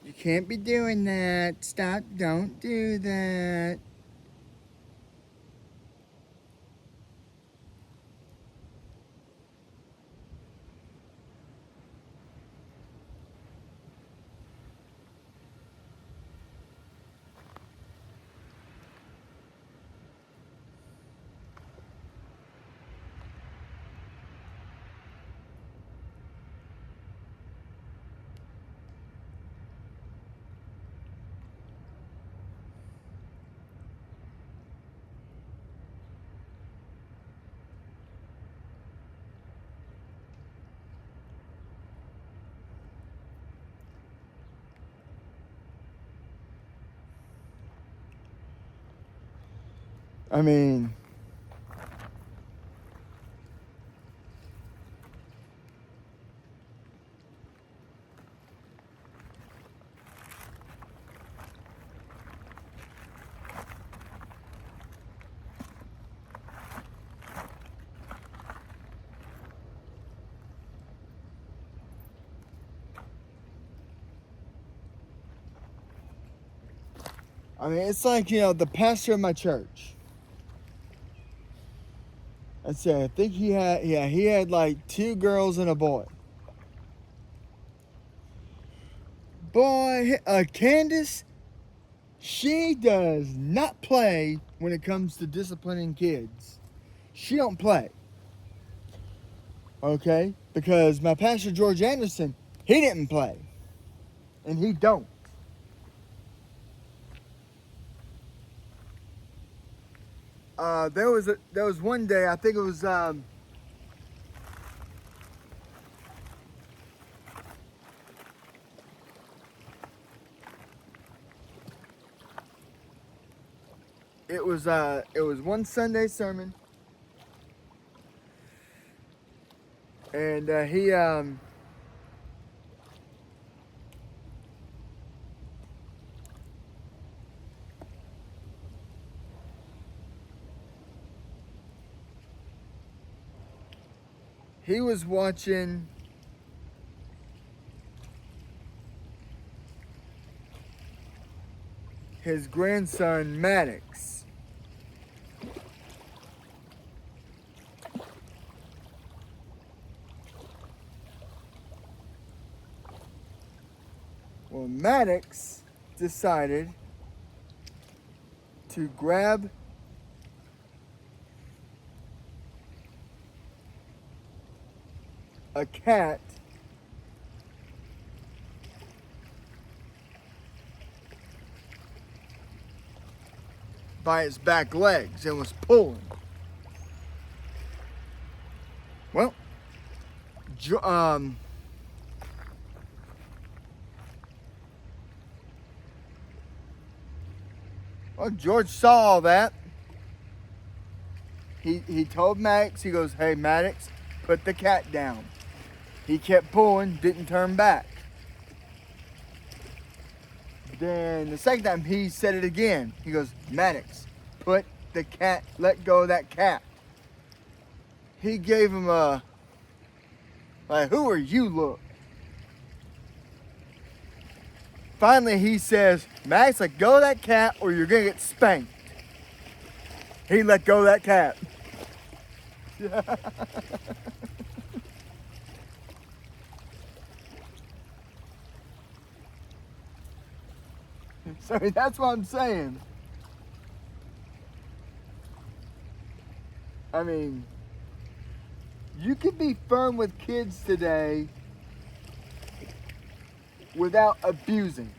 You can't be doing that. Stop, don't do that. I mean, it's like, the pastor of my church. Let's see, I think he had like 2 girls and a boy. Boy, Candace, she does not play when it comes to disciplining kids. She don't play. Okay? Because my pastor, George Anderson, he didn't play. And he don't. There was one day, I think it was it was one Sunday sermon, and he was watching his grandson Maddox. Well, Maddox decided to grab a cat by its back legs and was pulling. Well, George saw all that. He told Maddox, he goes, "Hey, Maddox, put the cat down." He kept pulling, didn't turn back. Then the second time he said it again. He goes, "Maddox, let go of that cat." He gave him a, like, "Who are you, look?" Finally, he says, "Max, let go of that cat or you're going to get spanked." He let go of that cat. So that's what I'm saying. I mean, you can be firm with kids today without abusing.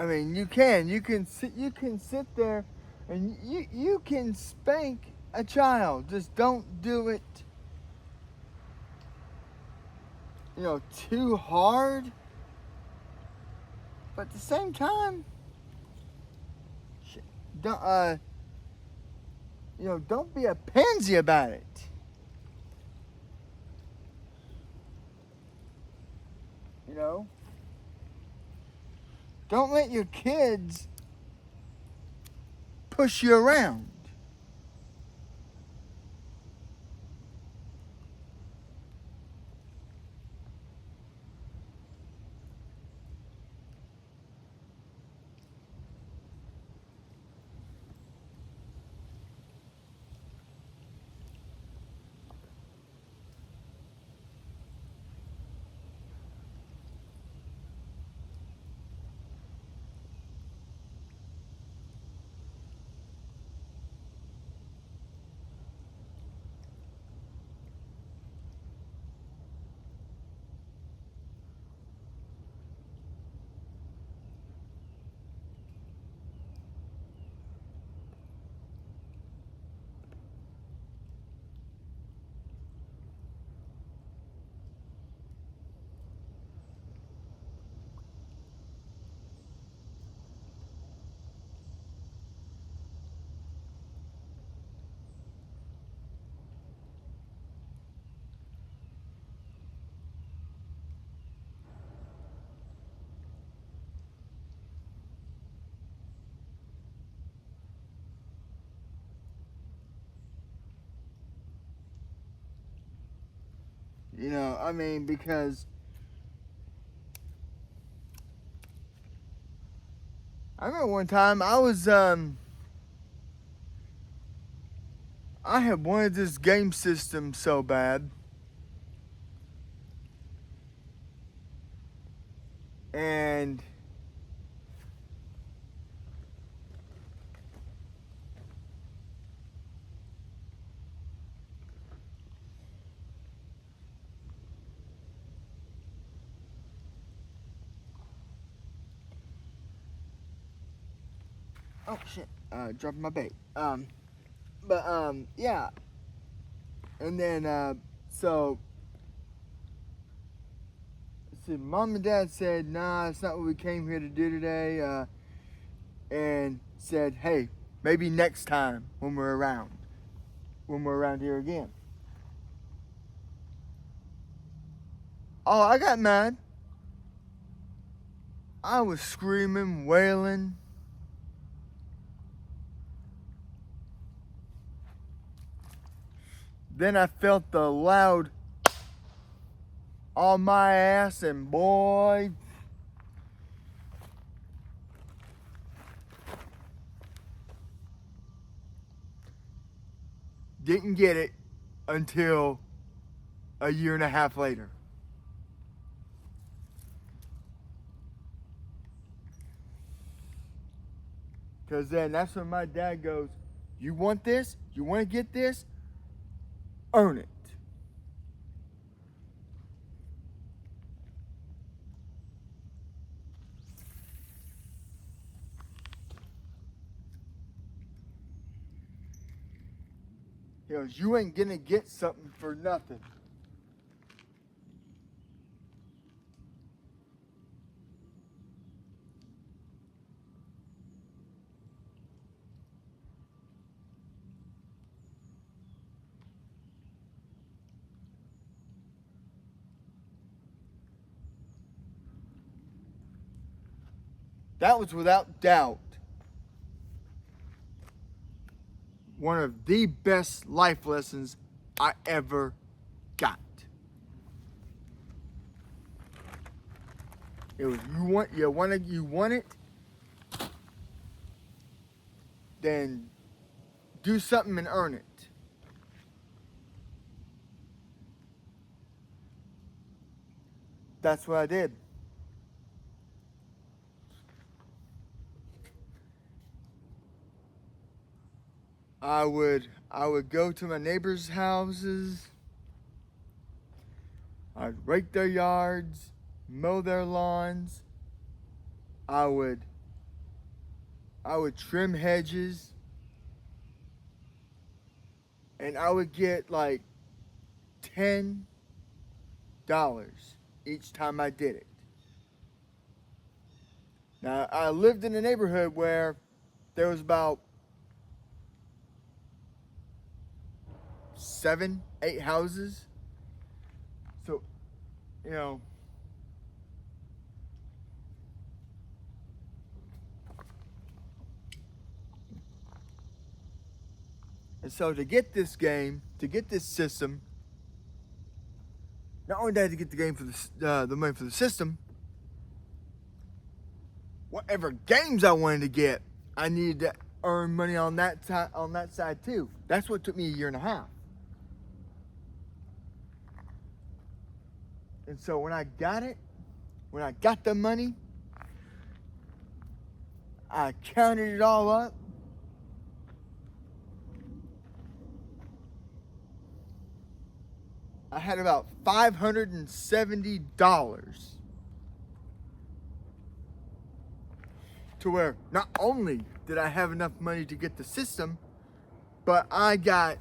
I mean, you can sit there, and you can spank a child. Just don't do it, too hard. But at the same time, don't don't be a pansy about it. You know, don't let your kids push you around. I mean, because I remember one time I had wanted this game system so bad, and oh shit, dropping my bait. Yeah, and then so see, mom and dad said, "Nah, it's not what we came here to do today," and said, "Hey, maybe next time when we're around here again." Oh, I got mad. I was screaming, wailing. Then I felt the loud on my ass, and boy, didn't get it until a year and a half later. Because then that's when my dad goes, "You want this? You want to get this? Earn it." He goes, "You ain't going to get something for nothing." That was without doubt one of the best life lessons I ever got. It was you want it, then do something and earn it. That's what I did. I would go to my neighbors' houses. I'd rake their yards, mow their lawns. I would I would trim hedges, and I would get like $10 each time I did it. Now, I lived in a neighborhood where there was about 7, 8 houses. So, you know, and so to get this game, to get this system, not only did I have to get the game for the money for the system, whatever games I wanted to get, I needed to earn money on that side too. That's what took me a year and a half. And so when I got it, when I got the money, I counted it all up. I had about $570 to where not only did I have enough money to get the system, but I got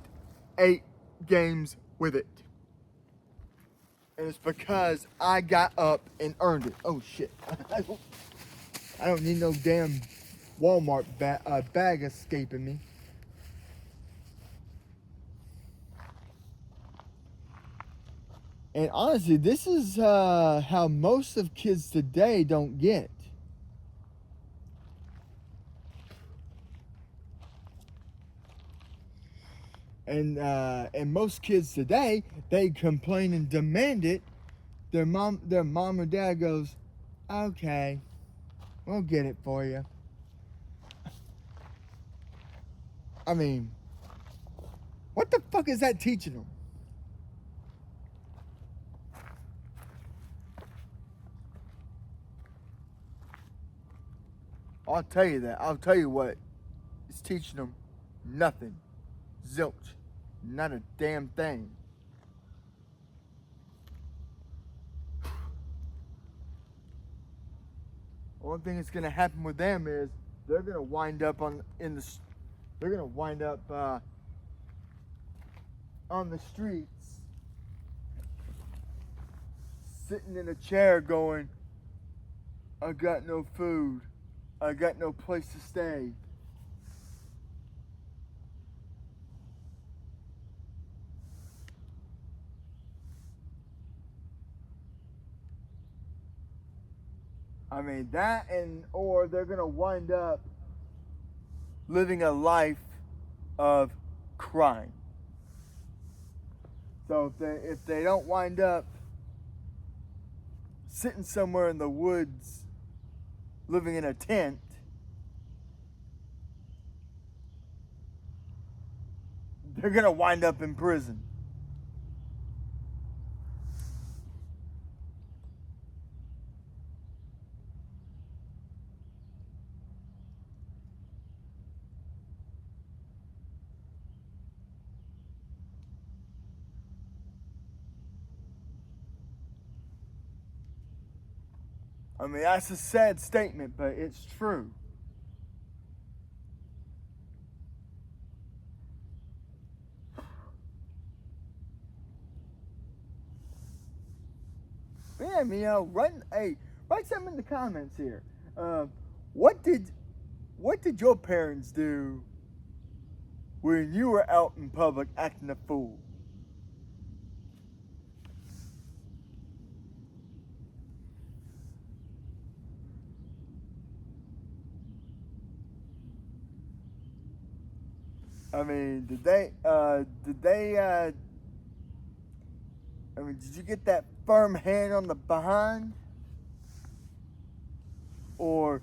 8 games with it. And it's because I got up and earned it. Oh shit. I don't need no damn Walmart bag escaping me. And honestly, this is how most of kids today don't get. And most kids today, they complain and demand it. Their mom or dad goes, "Okay, we'll get it for you." I mean, what the fuck is that teaching them? I'll tell you that. I'll tell you what. It's teaching them nothing. Zilch. Not a damn thing. One thing that's gonna happen with them is they're gonna wind up on the streets, sitting in a chair, going, "I got no food. I got no place to stay." I mean that, or they're gonna wind up living a life of crime. So if they don't wind up sitting somewhere in the woods, living in a tent, they're gonna wind up in prison. I mean, that's a sad statement, but it's true. Yeah, write something in the comments here. What did your parents do when you were out in public acting a fool? I mean, did you get that firm hand on the behind? Or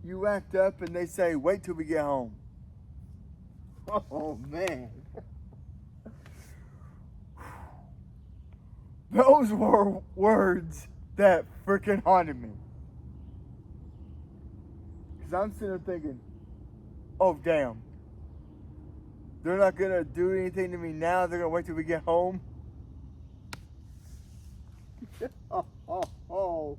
you act up and they say, "Wait till we get home"? Oh, man. Those were words that freaking haunted me. Because I'm sitting there thinking, oh, damn. They're not going to do anything to me now. They're going to wait till we get home. Oh.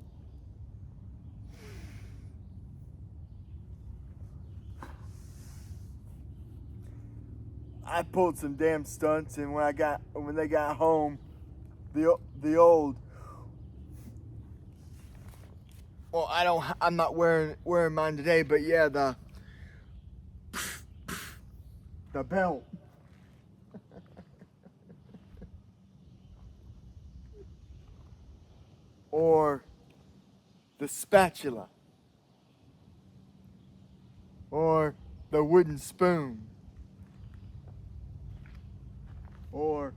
I pulled some damn stunts, and when they got home, the old, well, I'm not wearing mine today, but yeah, the belt. Or the spatula. Or the wooden spoon. Or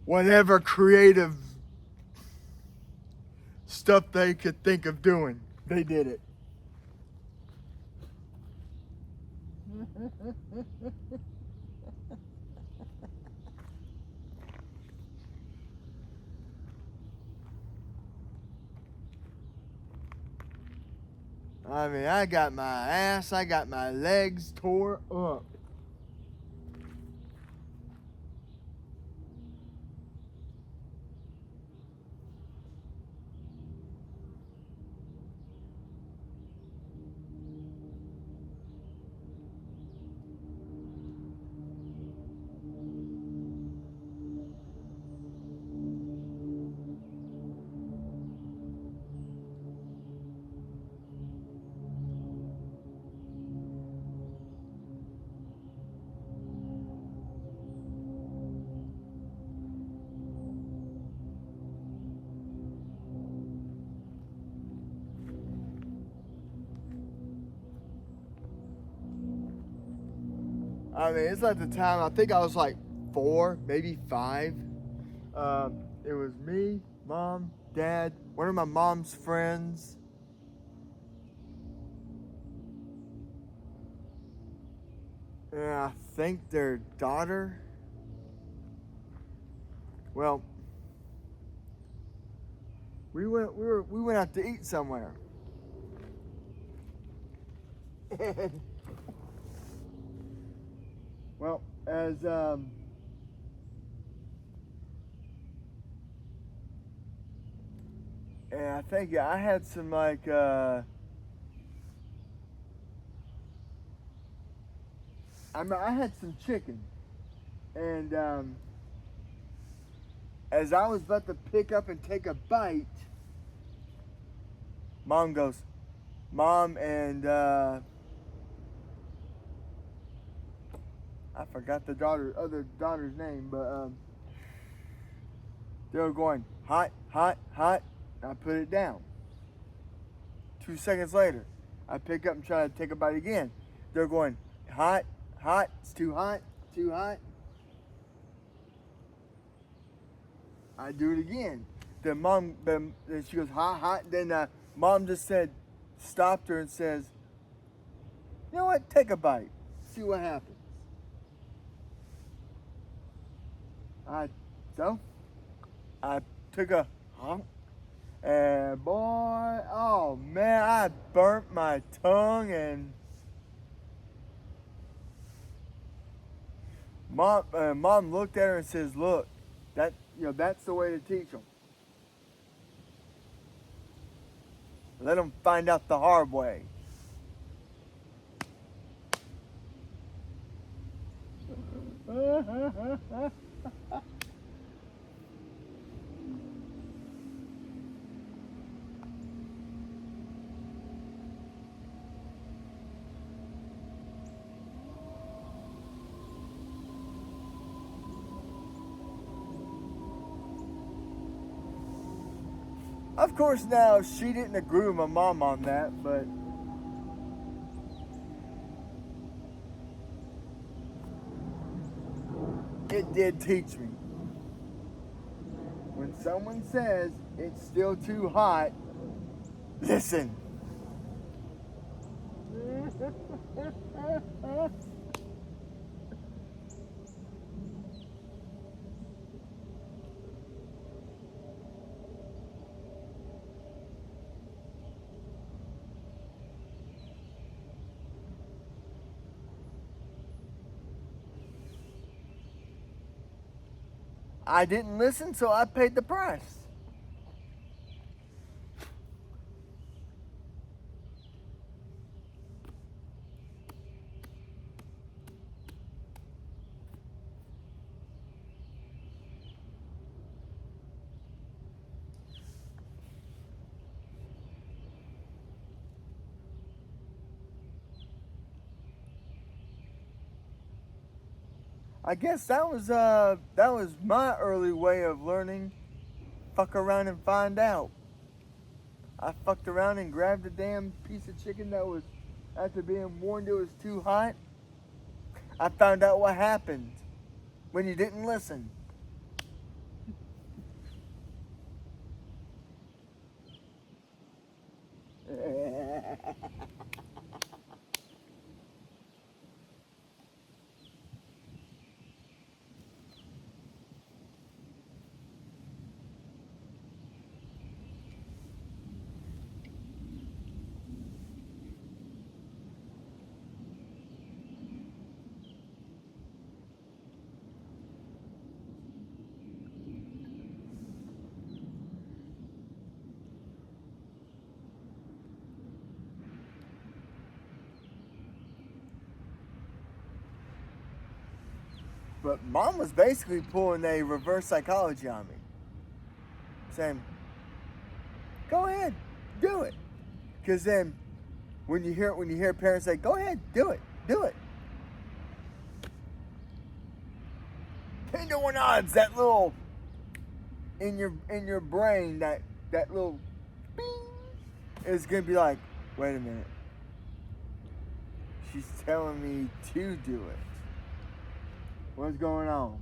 whatever creative stuff they could think of doing. They did it. I mean, I got my legs tore up. I mean, it's like the time, I think I was like 4, maybe 5. It was me, Mom, Dad, one of my mom's friends. And I think their daughter. Well, we went out to eat somewhere. Well, and I think I had some like I had some chicken, and as I was about to pick up and take a bite, Mom and I forgot the other daughter's name, but they were going hot, hot, hot. I put it down. 2 seconds later, I pick up and try to take a bite again. They're going hot, hot. It's too hot, too hot. I do it again. Then she goes hot, hot. Then Mom just stopped her and says, "You know what? Take a bite. See what happens." I took a hump, and boy, oh man, I burnt my tongue, and Mom looked at her and says, "Look, that's the way to teach them. Let them find out the hard way." Of course, now she didn't agree with my mom on that, but it did teach me. When someone says it's still too hot, listen. I didn't listen, so I paid the price. I guess that was my early way of learning. Fuck around and find out. I fucked around and grabbed a damn piece of chicken that was, after being warned it was too hot. I found out what happened when you didn't listen. But Mom was basically pulling a reverse psychology on me, saying, "Go ahead, do it." Because then, when you hear parents say, "Go ahead, do it," and no one odds that little in your brain, that little bing is gonna be like, "Wait a minute, she's telling me to do it. What's going on?"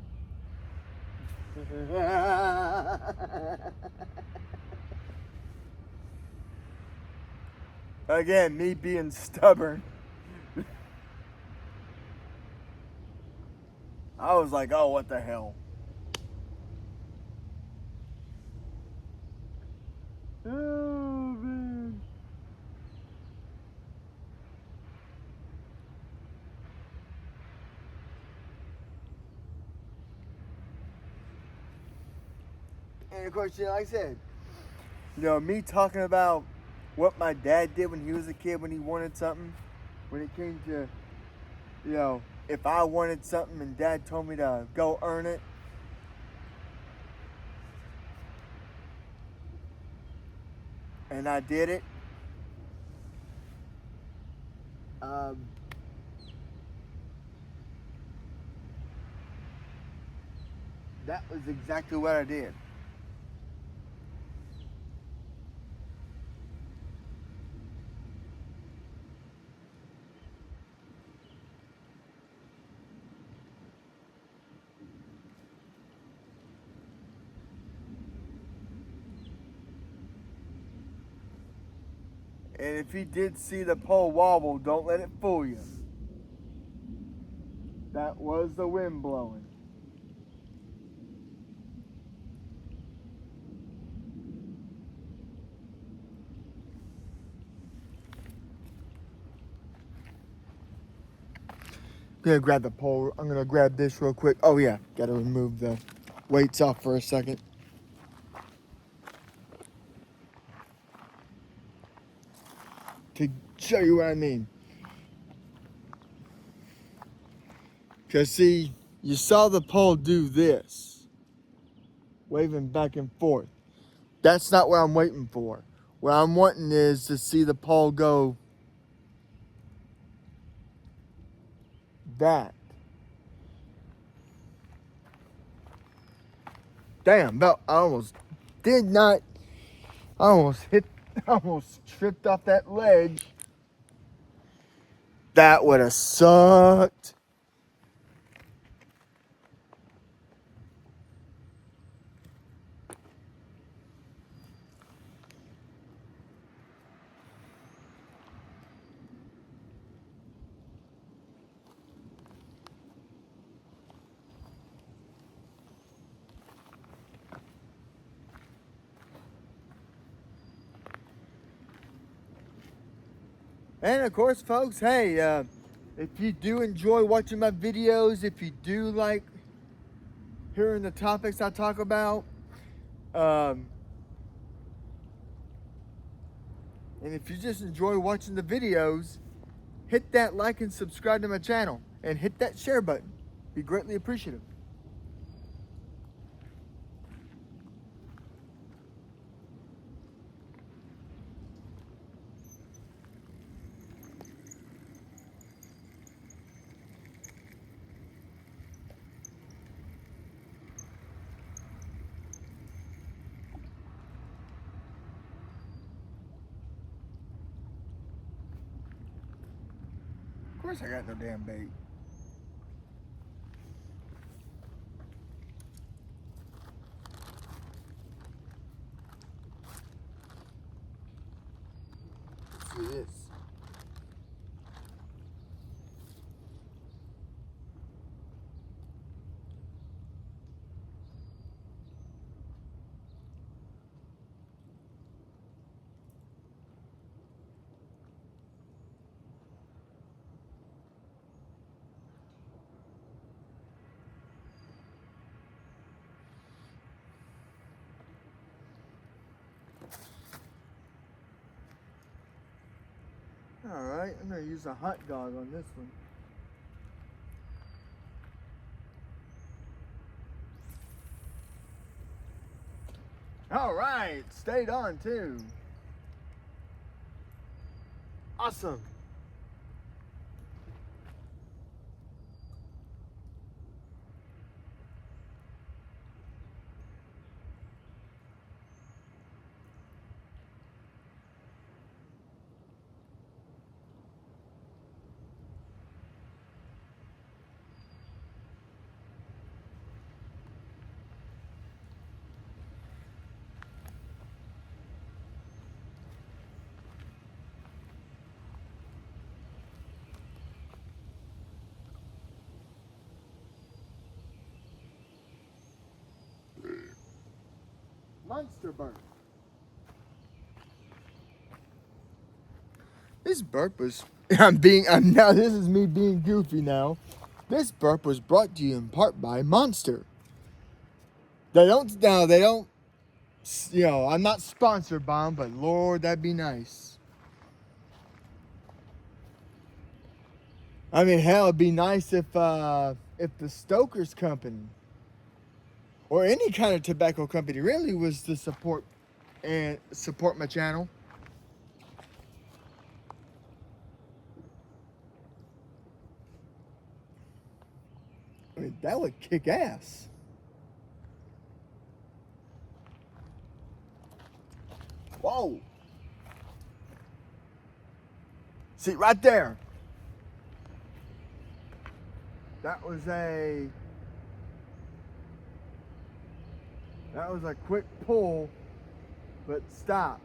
Again, me being stubborn. I was like, "Oh, what the hell?" Oh, man. And of course, like I said, me talking about what my dad did when he was a kid, when he wanted something, when it came to, if I wanted something and Dad told me to go earn it, and I did it, that was exactly what I did. And if you did see the pole wobble, don't let it fool you. That was the wind blowing. I'm gonna grab the pole. I'm gonna grab this real quick. Oh yeah, gotta remove the weights off for a second. To show you what I mean. Because see, you saw the pole do this, waving back and forth. That's not what I'm waiting for. What I'm wanting is to see the pole go that. Damn, I almost did not. I almost tripped off that ledge. That would have sucked. And of course, folks, hey, if you do enjoy watching my videos, if you do like hearing the topics I talk about, and if you just enjoy watching the videos, hit that like and subscribe to my channel, and hit that share button. Be greatly appreciative. course I got no damn bait. Let's see this. Alright, I'm going to use a hot dog on this one. Alright, stayed on too. Awesome. Monster burp. This burp was, now this is me being goofy now. This burp was brought to you in part by Monster. They don't, I'm not sponsored by them, but Lord, that'd be nice. I mean, hell, it'd be nice if the Stoker's Company or any kind of tobacco company really was to support my channel. I mean, that would kick ass. Whoa. See, right there. That was a quick pull, but stop.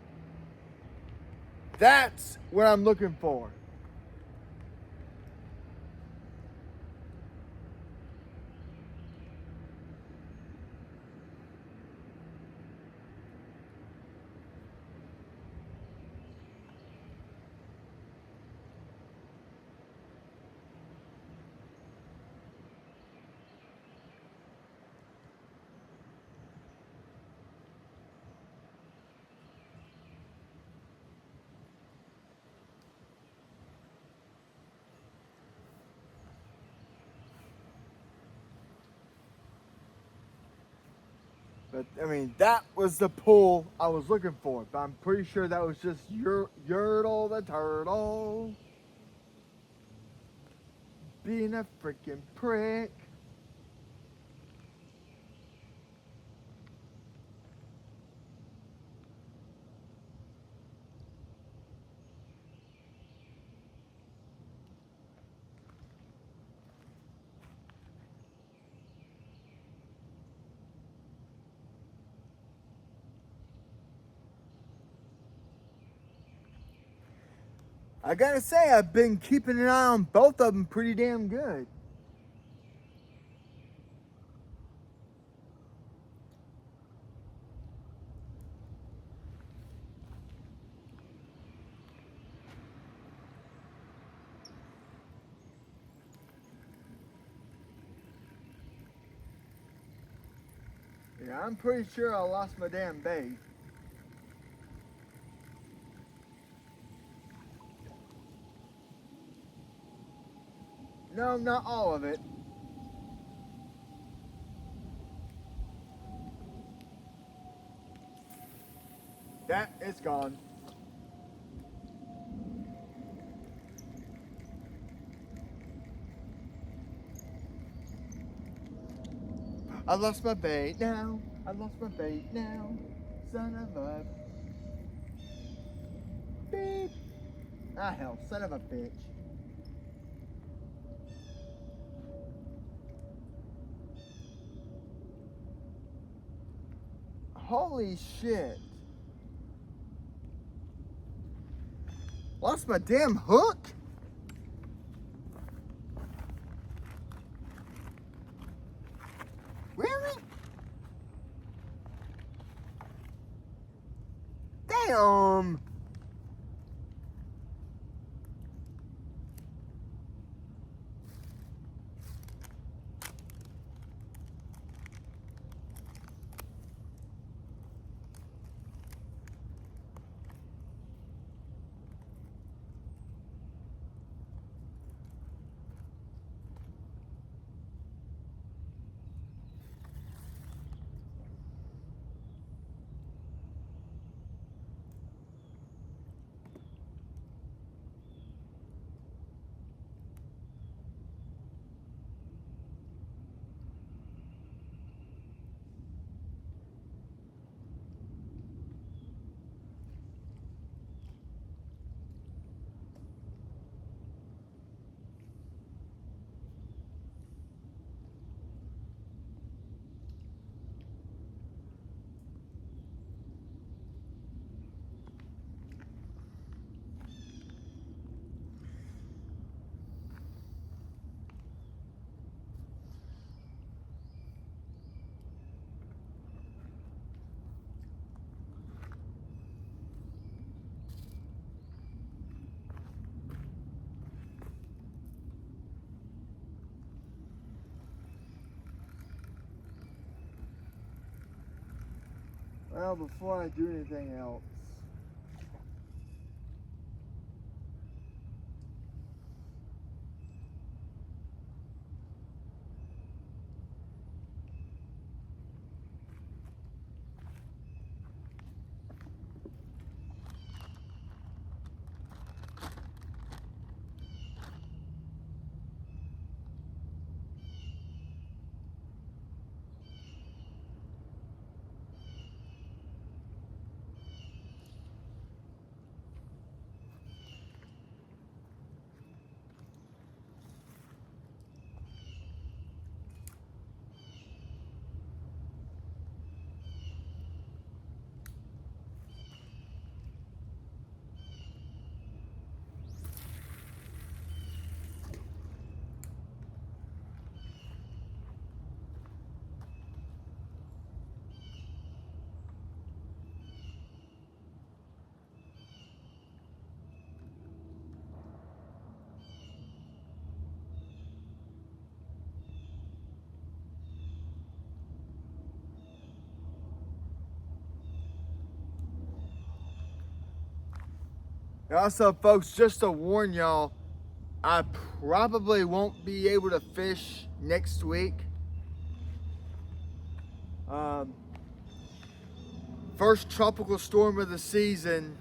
That's what I'm looking for. But, I mean, that was the pull I was looking for. But I'm pretty sure that was just Yertle the Turtle being a freaking prick. I gotta say, I've been keeping an eye on both of them pretty damn good. Yeah, I'm pretty sure I lost my damn bait. No, not all of it. That is gone. I lost my bait now. I lost my bait now. Son of a beep. Ah, hell, son of a bitch. Holy shit. Lost my damn hook? Really? Damn. Well, before I do anything else, also, folks, just to warn y'all, I probably won't be able to fish next week. First tropical storm of the season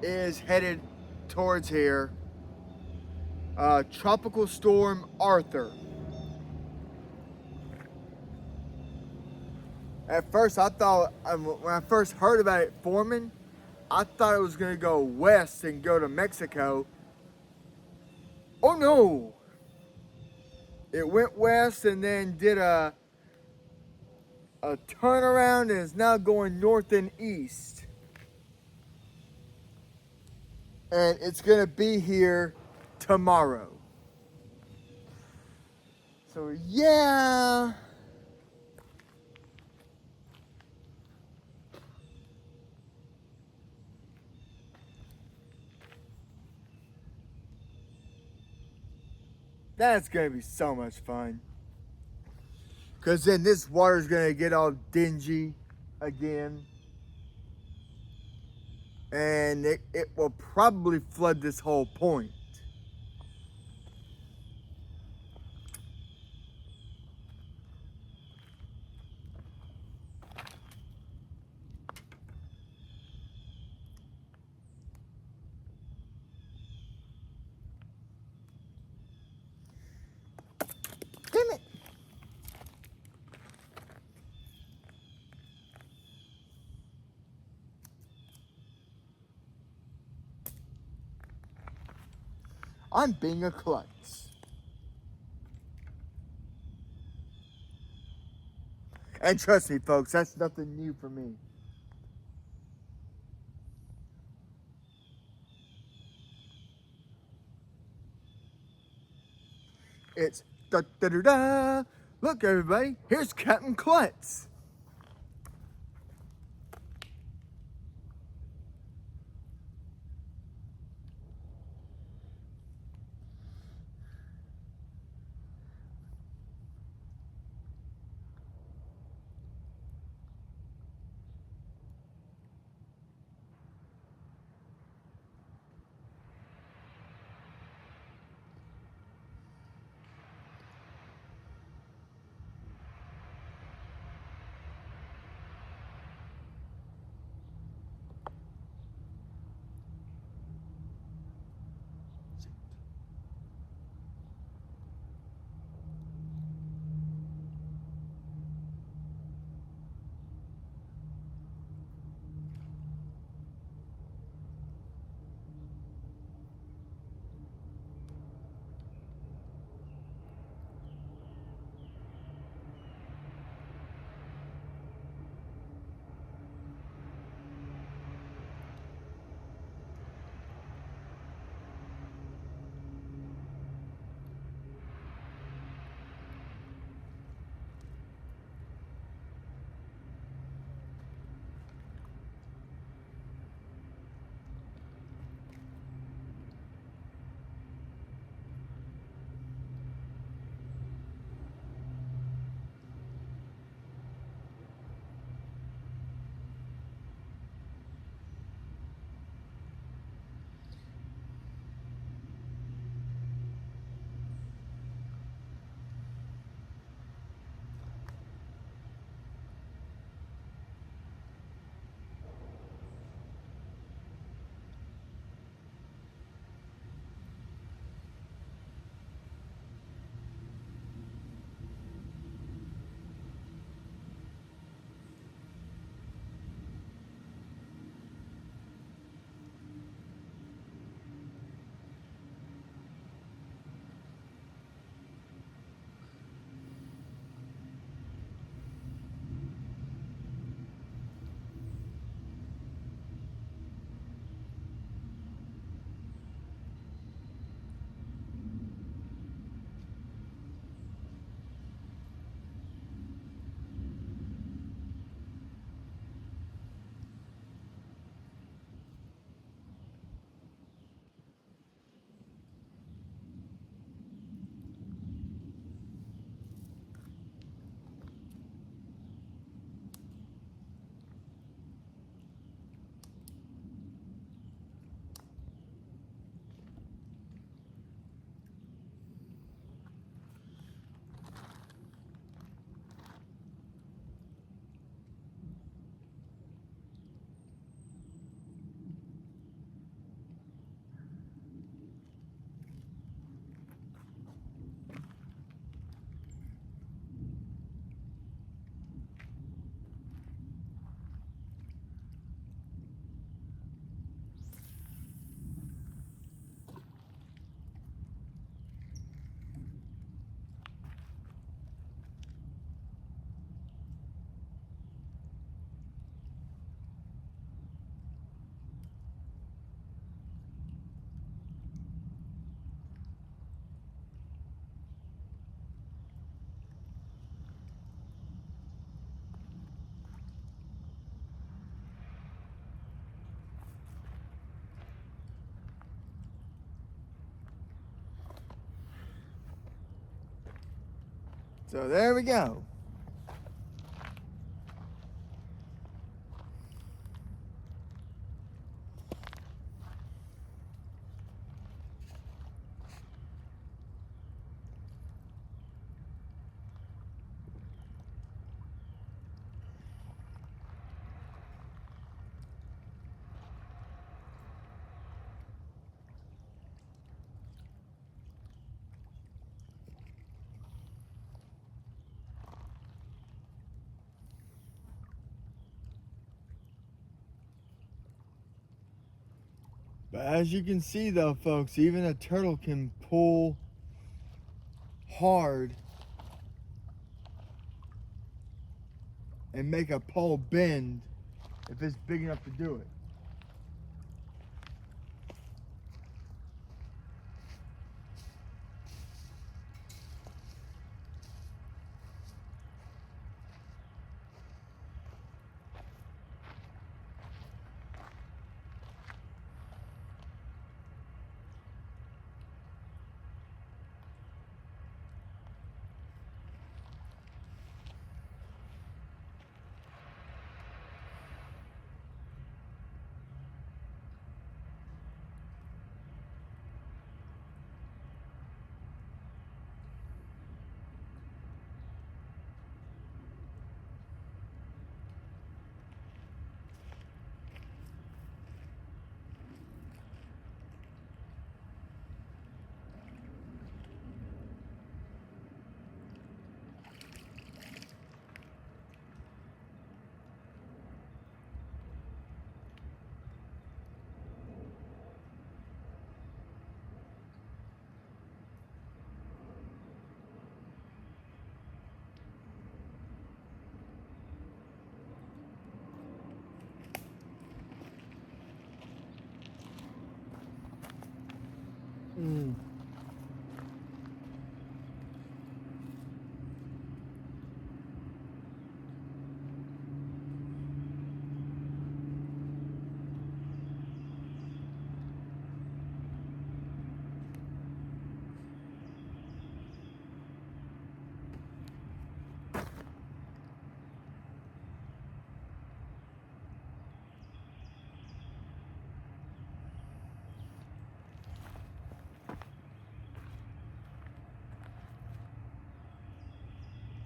is headed towards here. Tropical Storm Arthur. At first, I thought, when I first heard about it forming, I thought it was going to go west and go to Mexico. Oh no! It went west and then did a turnaround and is now going north and east. And it's going to be here tomorrow. So yeah. That's going to be so much fun. Because then this water's going to get all dingy again. And it will probably flood this whole point. Damn it! I'm being a klutz. And trust me, folks, that's nothing new for me. It's da da da da. Look, everybody, here's Captain Klutz. So there we go. But as you can see though, folks, even a turtle can pull hard and make a pole bend if it's big enough to do it.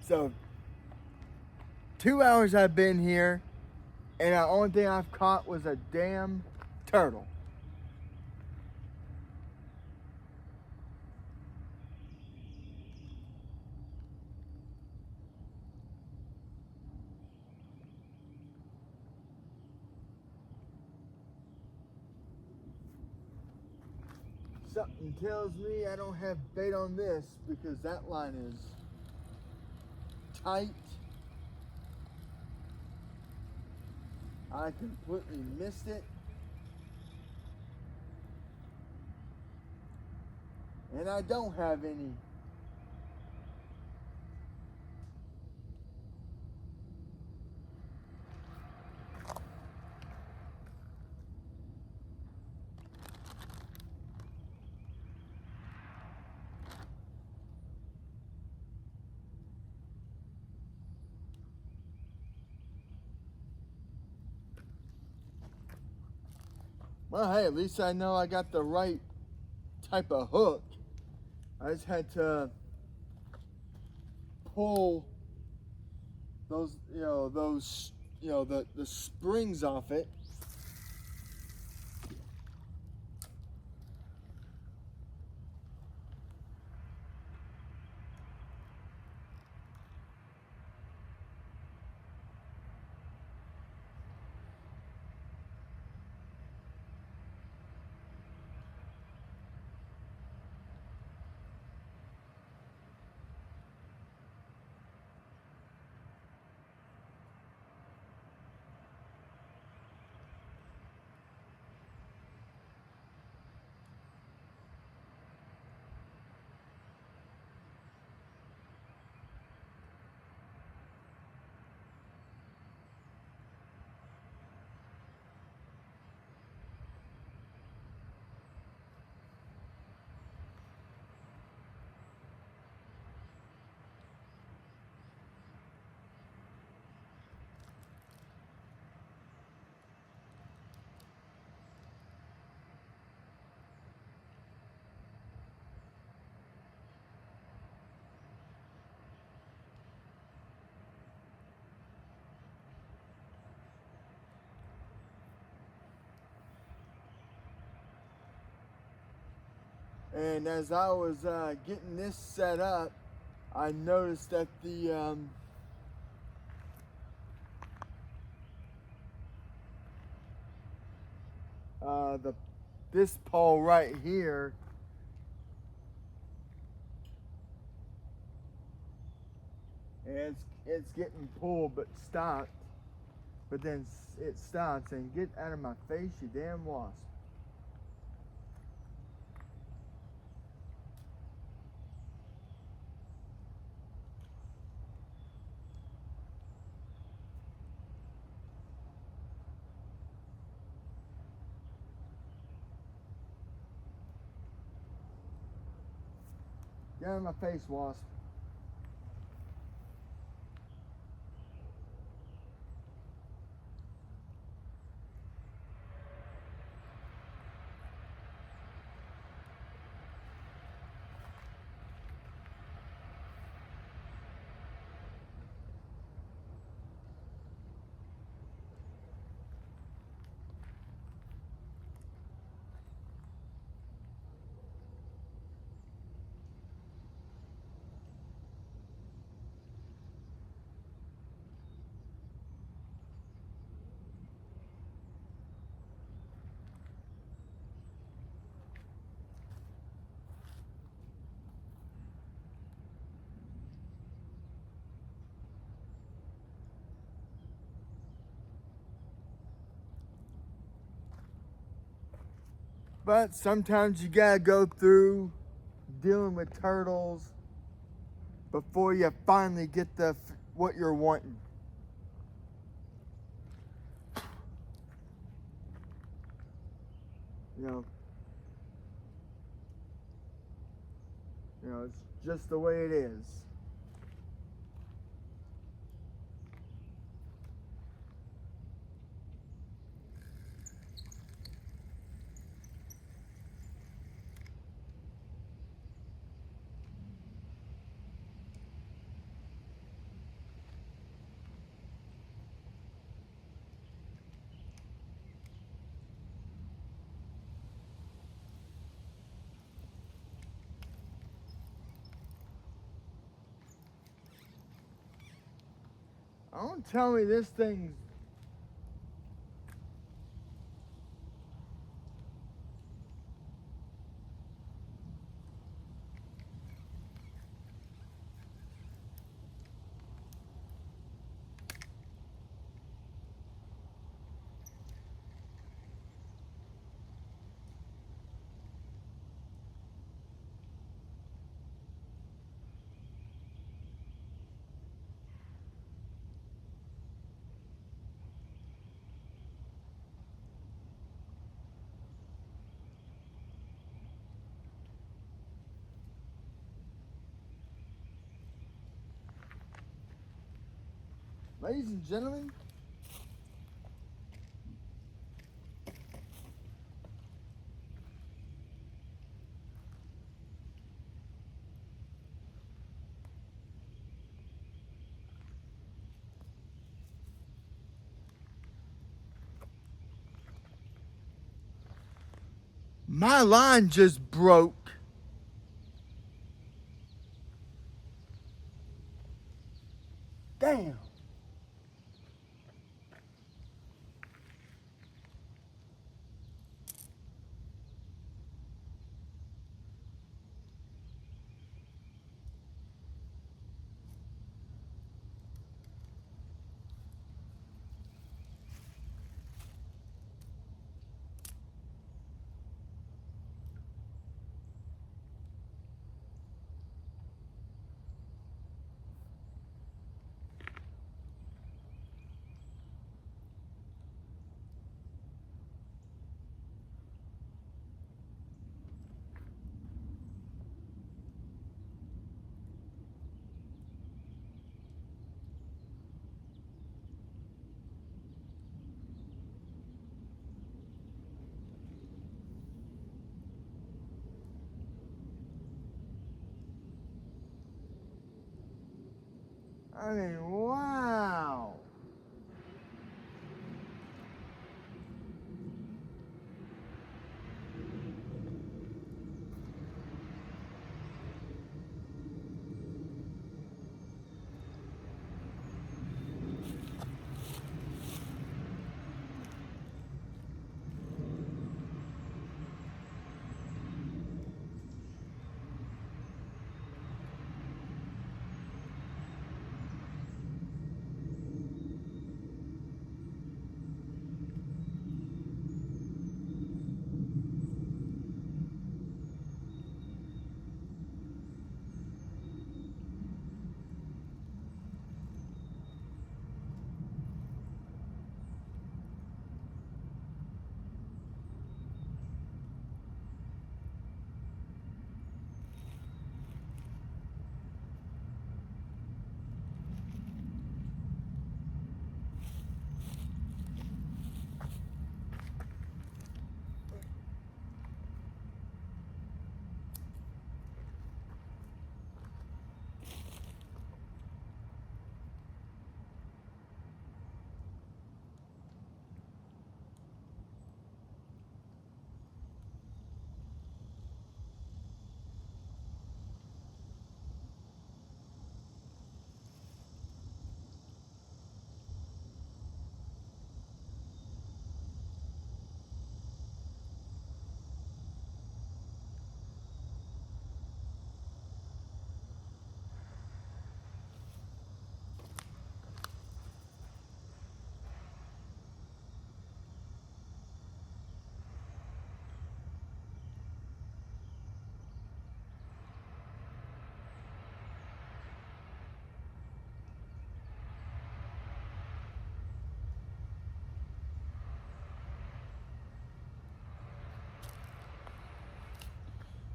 So 2 hours I've been here, and the only thing I've caught was a damn turtle. Something tells me I don't have bait on this because that line is tight. I completely missed it. And I don't have any. Well, hey, at least I know I got the right type of hook. I just had to pull those, the springs off it. And as I was getting this set up, I noticed that this pole right here is it's getting pulled but stopped. But then it stops and get out of my face, you damn wasp. Get out of my face, wasp. But sometimes you gotta go through dealing with turtles before you finally get what you're wanting. You know, it's just the way it is. Don't tell me this thing's ladies and gentlemen, my line just broke. Damn. I mean, wow.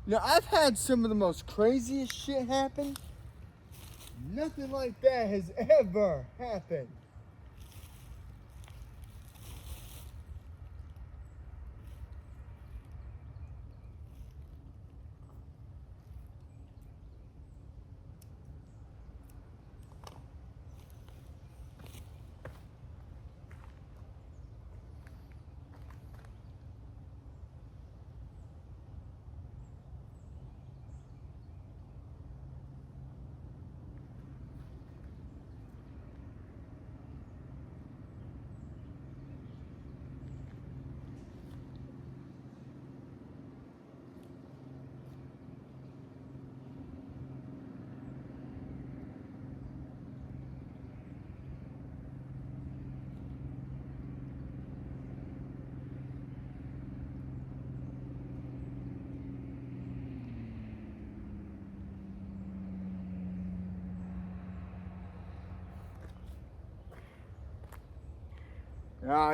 Now, I've had some of the most craziest shit happen. Nothing like that has ever happened.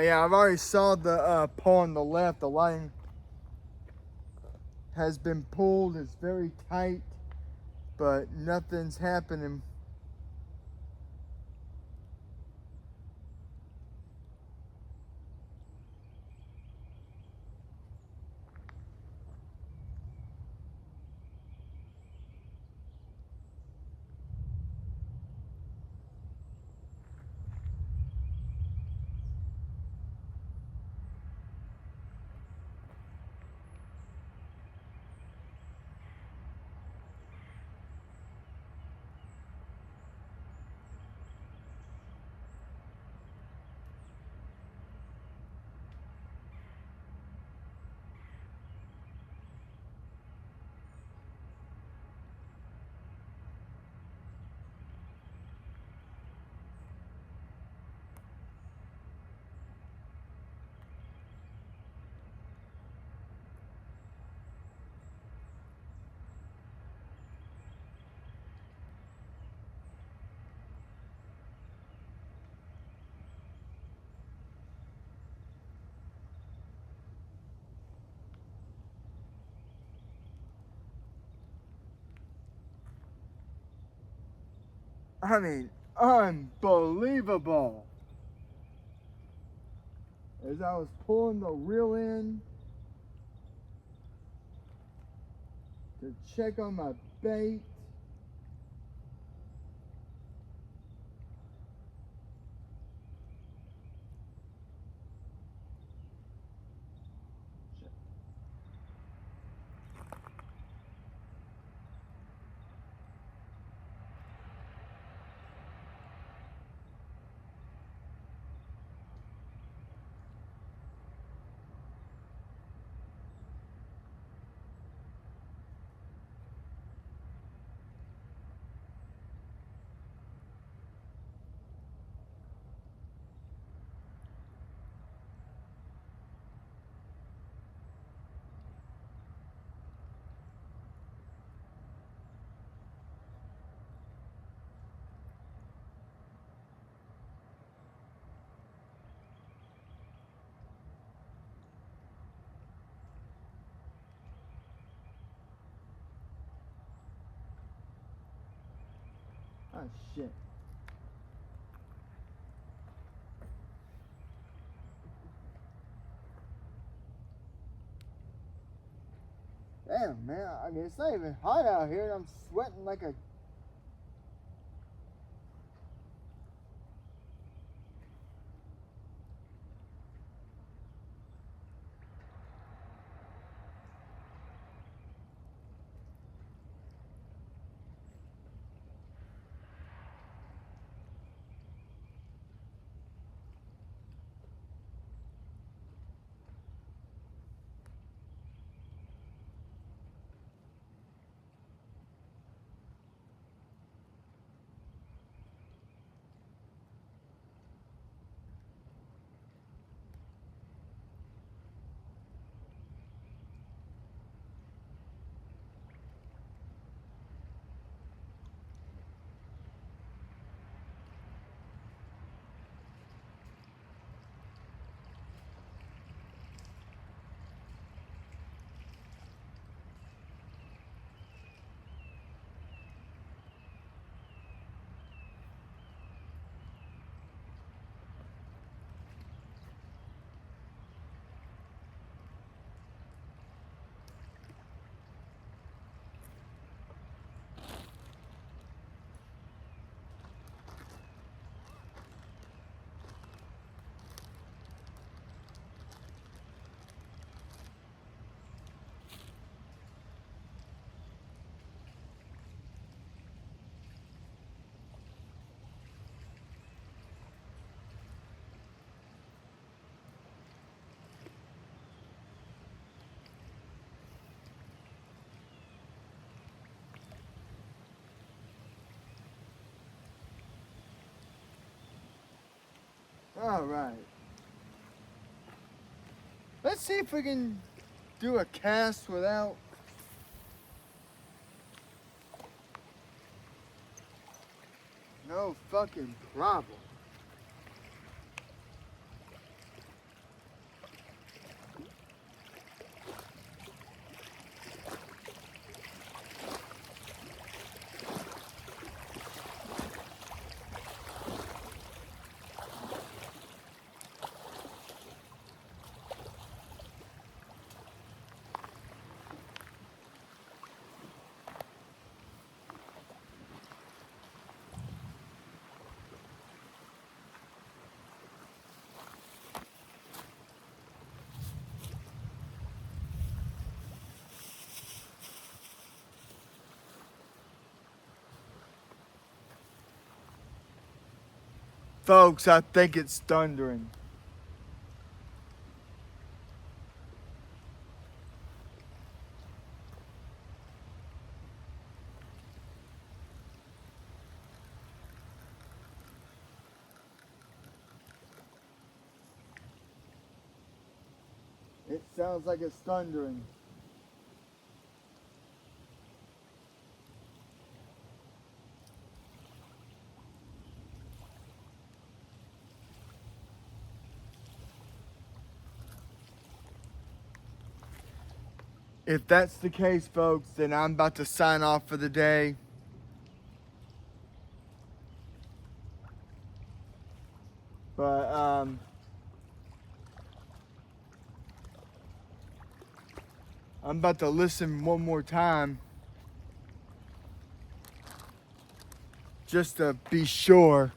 Yeah, I've already saw the pole on the left. The line has been pulled. It's very tight, but nothing's happening. I mean, unbelievable. As I was pulling the reel in to check on my bait, oh shit. Damn, man, I mean, it's not even hot out here, and I'm sweating like a. All right. Let's see if we can do a cast without. No fucking problem. Folks, I think it's thundering. It sounds like it's thundering. If that's the case, folks, then I'm about to sign off for the day. But, I'm about to listen one more time just to be sure.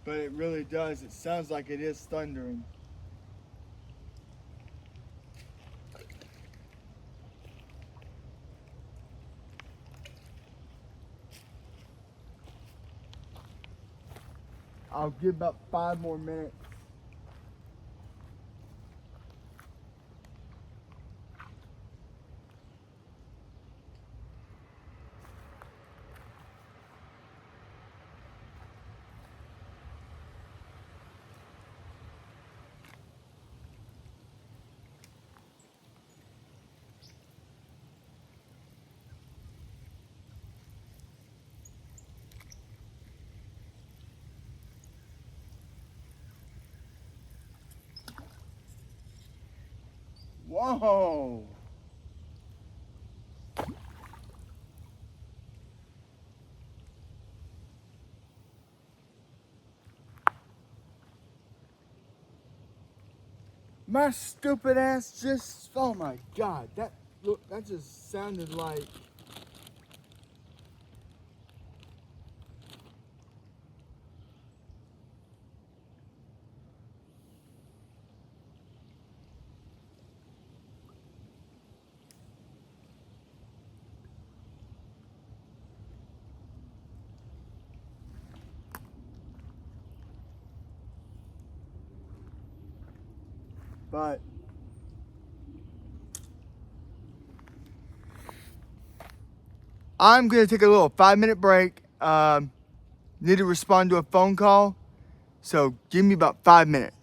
But it really does. It sounds like it is thundering. I'll give about 5 more minutes. Whoa! My stupid ass just, oh my God, that just sounded like, but I'm gonna take a little 5-minute break. Need to respond to a phone call, so give me about 5 minutes.